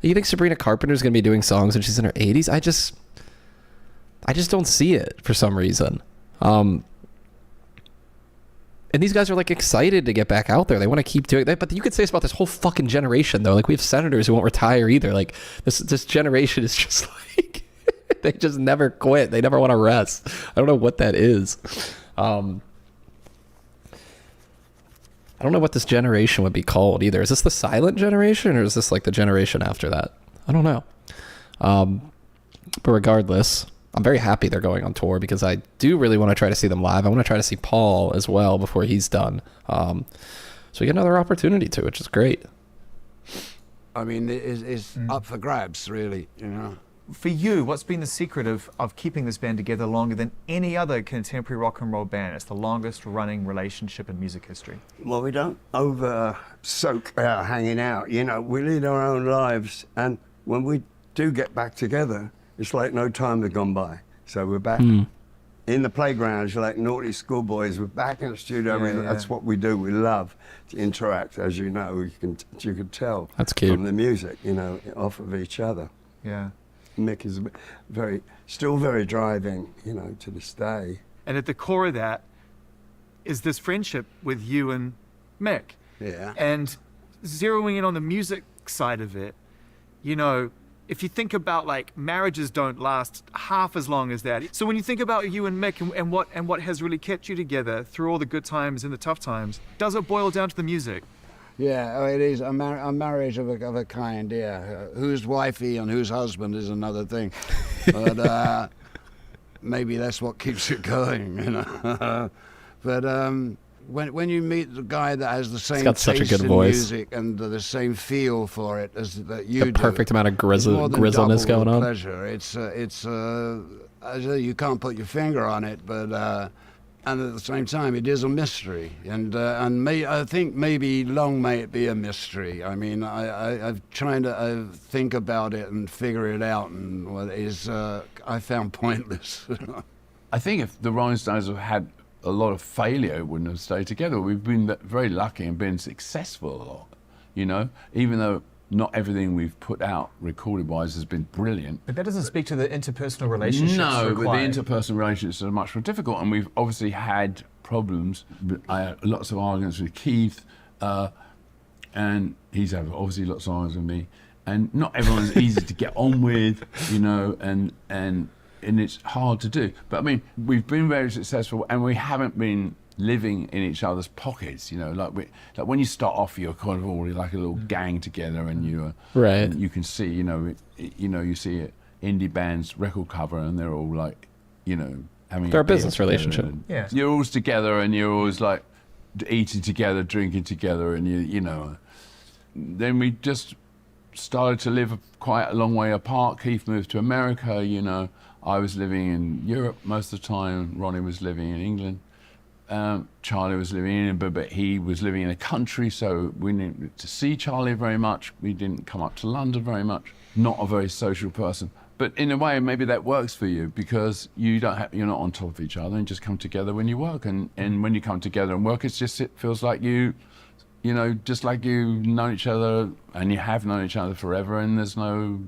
you think Sabrina Carpenter's going to be doing songs when she's in her 80s? I just don't see it for some reason. And And these guys are like excited to get back out there. They want to keep doing that. But you could say this about this whole fucking generation, though. Like, we have senators who won't retire either. Like, this generation is just like, they just never quit. They never want to rest. I don't know what that is. I don't know what this generation would be called either. Is this the silent generation, or is this like the generation after that? I don't know. But regardless, I'm very happy they're going on tour, because I do really want to try to see them live. I want to try to see Paul as well before he's done. So we get another opportunity to, which is great. I mean, it's up for grabs, really, you know. For you, what's been the secret of keeping this band together longer than any other contemporary rock and roll band? It's the longest running relationship in music history. Well, we don't over soak our hanging out, you know, we lead our own lives, and when we do get back together, it's like no time had gone by. So we're back in the playgrounds, like naughty schoolboys. We're back in the studio. I mean, that's what we do. We love to interact, as you know. You can tell that's cute. From the music, you know, off of each other. Yeah. Mick is still very driving, you know, to this day. And at the core of that is this friendship with you and Mick. Yeah. And zeroing in on the music side of it, you know, if you think about, like, marriages don't last half as long as that. So when you think about you and Mick and what has really kept you together through all the good times and the tough times, does it boil down to the music? Yeah, it is a marriage of a kind, yeah. Who's wifey and who's husband is another thing. But maybe that's what keeps it going, you know. But when you meet the guy that has the same got such a taste good in voice. music and the same feel for it as that you The do, perfect amount of it's more than grizzleness double going on. Pleasure. It's you can't put your finger on it, but. And at the same time, it is a mystery, and I think maybe long may it be a mystery. I mean, I'm trying to think about it and figure it out, and what is I found pointless. I think if the Rolling Stones have had a lot of failure, it wouldn't have stayed together. We've been very lucky and been successful a lot, you know, even though not everything we've put out recorded-wise has been brilliant. But that doesn't speak to the interpersonal relationships No, required. but the interpersonal relationships are much more difficult, and we've obviously had problems. I had lots of arguments with Keith, and he's had obviously lots of arguments with me. And not everyone's easy to get on with, you know, and it's hard to do. But I mean, we've been very successful, and we haven't been living in each other's pockets, you know, like when you start off, you're kind of already like a little gang together, and you can see, you see it, indie bands record cover, and they're all like, you know, having They're a business relationship. Yeah. You're always together, and you're always like eating together, drinking together, and you know. Then we just started to live quite a long way apart. Keith moved to America, you know. I was living in Europe most of the time. Ronnie was living in England. Charlie was living in England, but he was living in a country, so we didn't get to see Charlie very much. We didn't come up to London very much. Not a very social person. But in a way, maybe that works for you, because you're not on top of each other, and just come together when you work. And when you come together and work, it feels like you know, just like you've known each other, and you have known each other forever, and there's no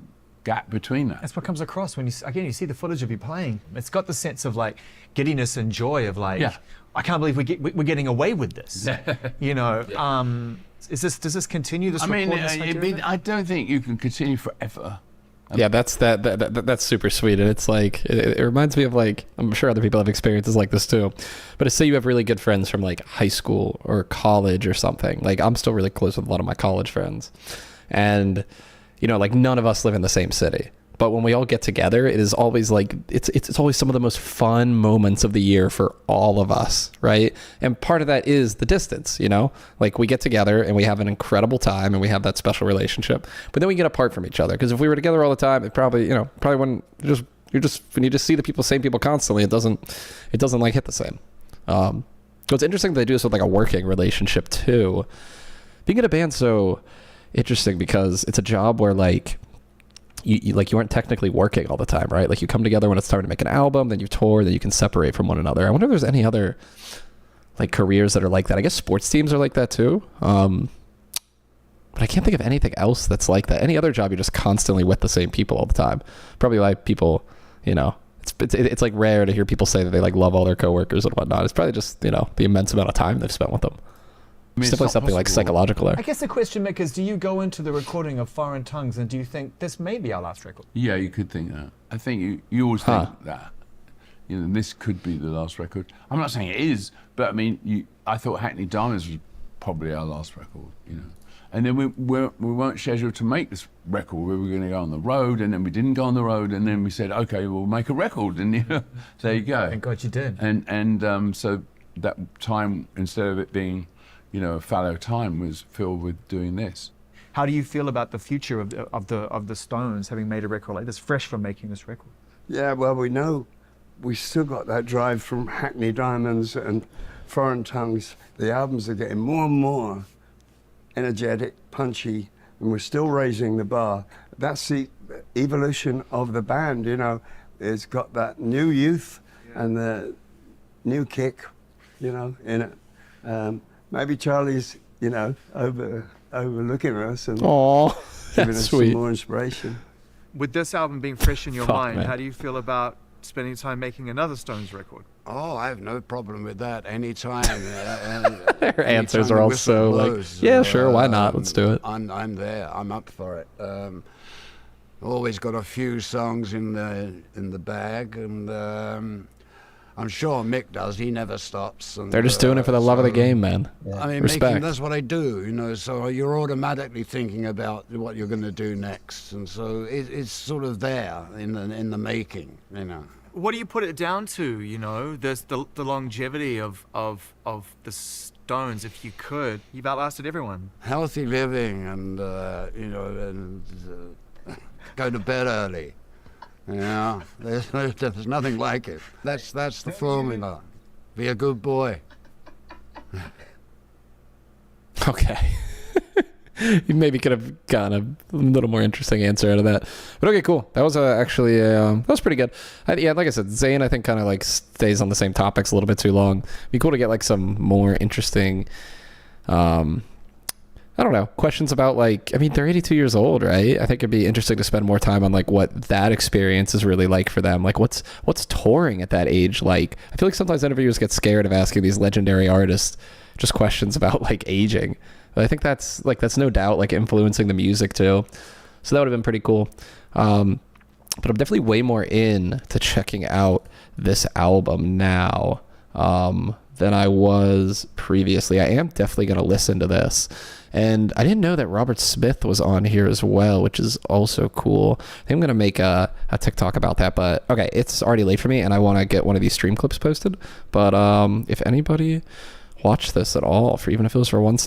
gap between that. That's what comes across when you see the footage of you playing. It's got the sense of like giddiness and joy of like, yeah. I can't believe we're getting away with this. You know, does this continue? This I don't think you can continue forever. Yeah, that's super sweet, and it's like it reminds me of, like, I'm sure other people have experiences like this too, but to say you have really good friends from like high school or college or something. Like, I'm still really close with a lot of my college friends, and you know, like, none of us live in the same city, but when we all get together, it is always like it's always some of the most fun moments of the year for all of us, right? And part of that is the distance, you know, like, we get together and we have an incredible time and we have that special relationship, but then we get apart from each other, because if we were together all the time, it probably when when you just see the same people constantly, it doesn't like hit the same. So it's interesting that they do this with like a working relationship too. Being in a band, so interesting, because it's a job where like you aren't technically working all the time, right? Like, you come together when it's time to make an album, then you tour, then you can separate from one another. I wonder if there's any other like careers that are like that. I guess sports teams are like that too. But I can't think of anything else that's like that. Any other job, you're just constantly with the same people all the time. Probably like people, you know, It's like rare to hear people say that they like love all their coworkers and whatnot. It's probably just, you know, the immense amount of time they've spent with them. I mean, Simply it's not something like possible. psychological there. I guess the question, Mick, is do you go into the recording of Foreign Tongues and do you think this may be our last record? Yeah, you could think that. I think you always think that. You know, this could be the last record. I'm not saying it is, but I mean, I thought Hackney Diamonds was probably our last record, you know. And then we weren't scheduled to make this record. We were going to go on the road, and then we didn't go on the road, and then we said, okay, we'll make a record, and you know, there you go. Thank God you did. And so that time, instead of it being, you know, a fallow time, was filled with doing this. How do you feel about the future of the Stones having made a record like this, fresh from making this record? Yeah, well, we know we still got that drive from Hackney Diamonds and Foreign Tongues. The albums are getting more and more energetic, punchy, and we're still raising the bar. That's the evolution of the band, you know. It's got that new youth and the new kick, you know, in it. Maybe Charlie's, you know, overlooking us and giving us sweet. some more inspiration. With this album being fresh in your Fuck, mind, man. how do you feel about spending time making another Stones record? Oh, I have no problem with that. Anytime. Their answers anytime are the all whistle so blows, like, yeah, sure, why not? Let's do it. I'm there. I'm up for it. Always got a few songs in the bag, and I'm sure Mick does. He never stops. And, They're just doing it for the love of the game, man. I mean, Respect. that's what I do, you know. So you're automatically thinking about what you're going to do next, and so it's sort of there in the making, you know. What do you put it down to? You know, there's the longevity of the Stones. If you could, you've outlasted everyone. Healthy living, and you know, and go to bed early. You know, there's nothing like it. That's the formula. Be a good boy. Okay. You maybe could have gotten a little more interesting answer out of that. But okay, cool. That was actually that was pretty good. Yeah, like I said, Zane I think kind of like stays on the same topics a little bit too long. It'd be cool to get like some more interesting I don't know, questions about like, I mean, they're 82 years old, right? I think it'd be interesting to spend more time on like what that experience is really like for them. Like what's touring at that age like? I feel like sometimes interviewers get scared of asking these legendary artists just questions about like aging. But I think that's no doubt like influencing the music too. So that would have been pretty cool. But I'm definitely way more in to checking out this album now than I was previously. I am definitely going to listen to this. And I didn't know that Robert Smith was on here as well, which is also cool. I think I'm going to make a TikTok about that. But okay, it's already late for me and I want to get one of these stream clips posted. But if anybody watched this at all, for even if it was for 1 second,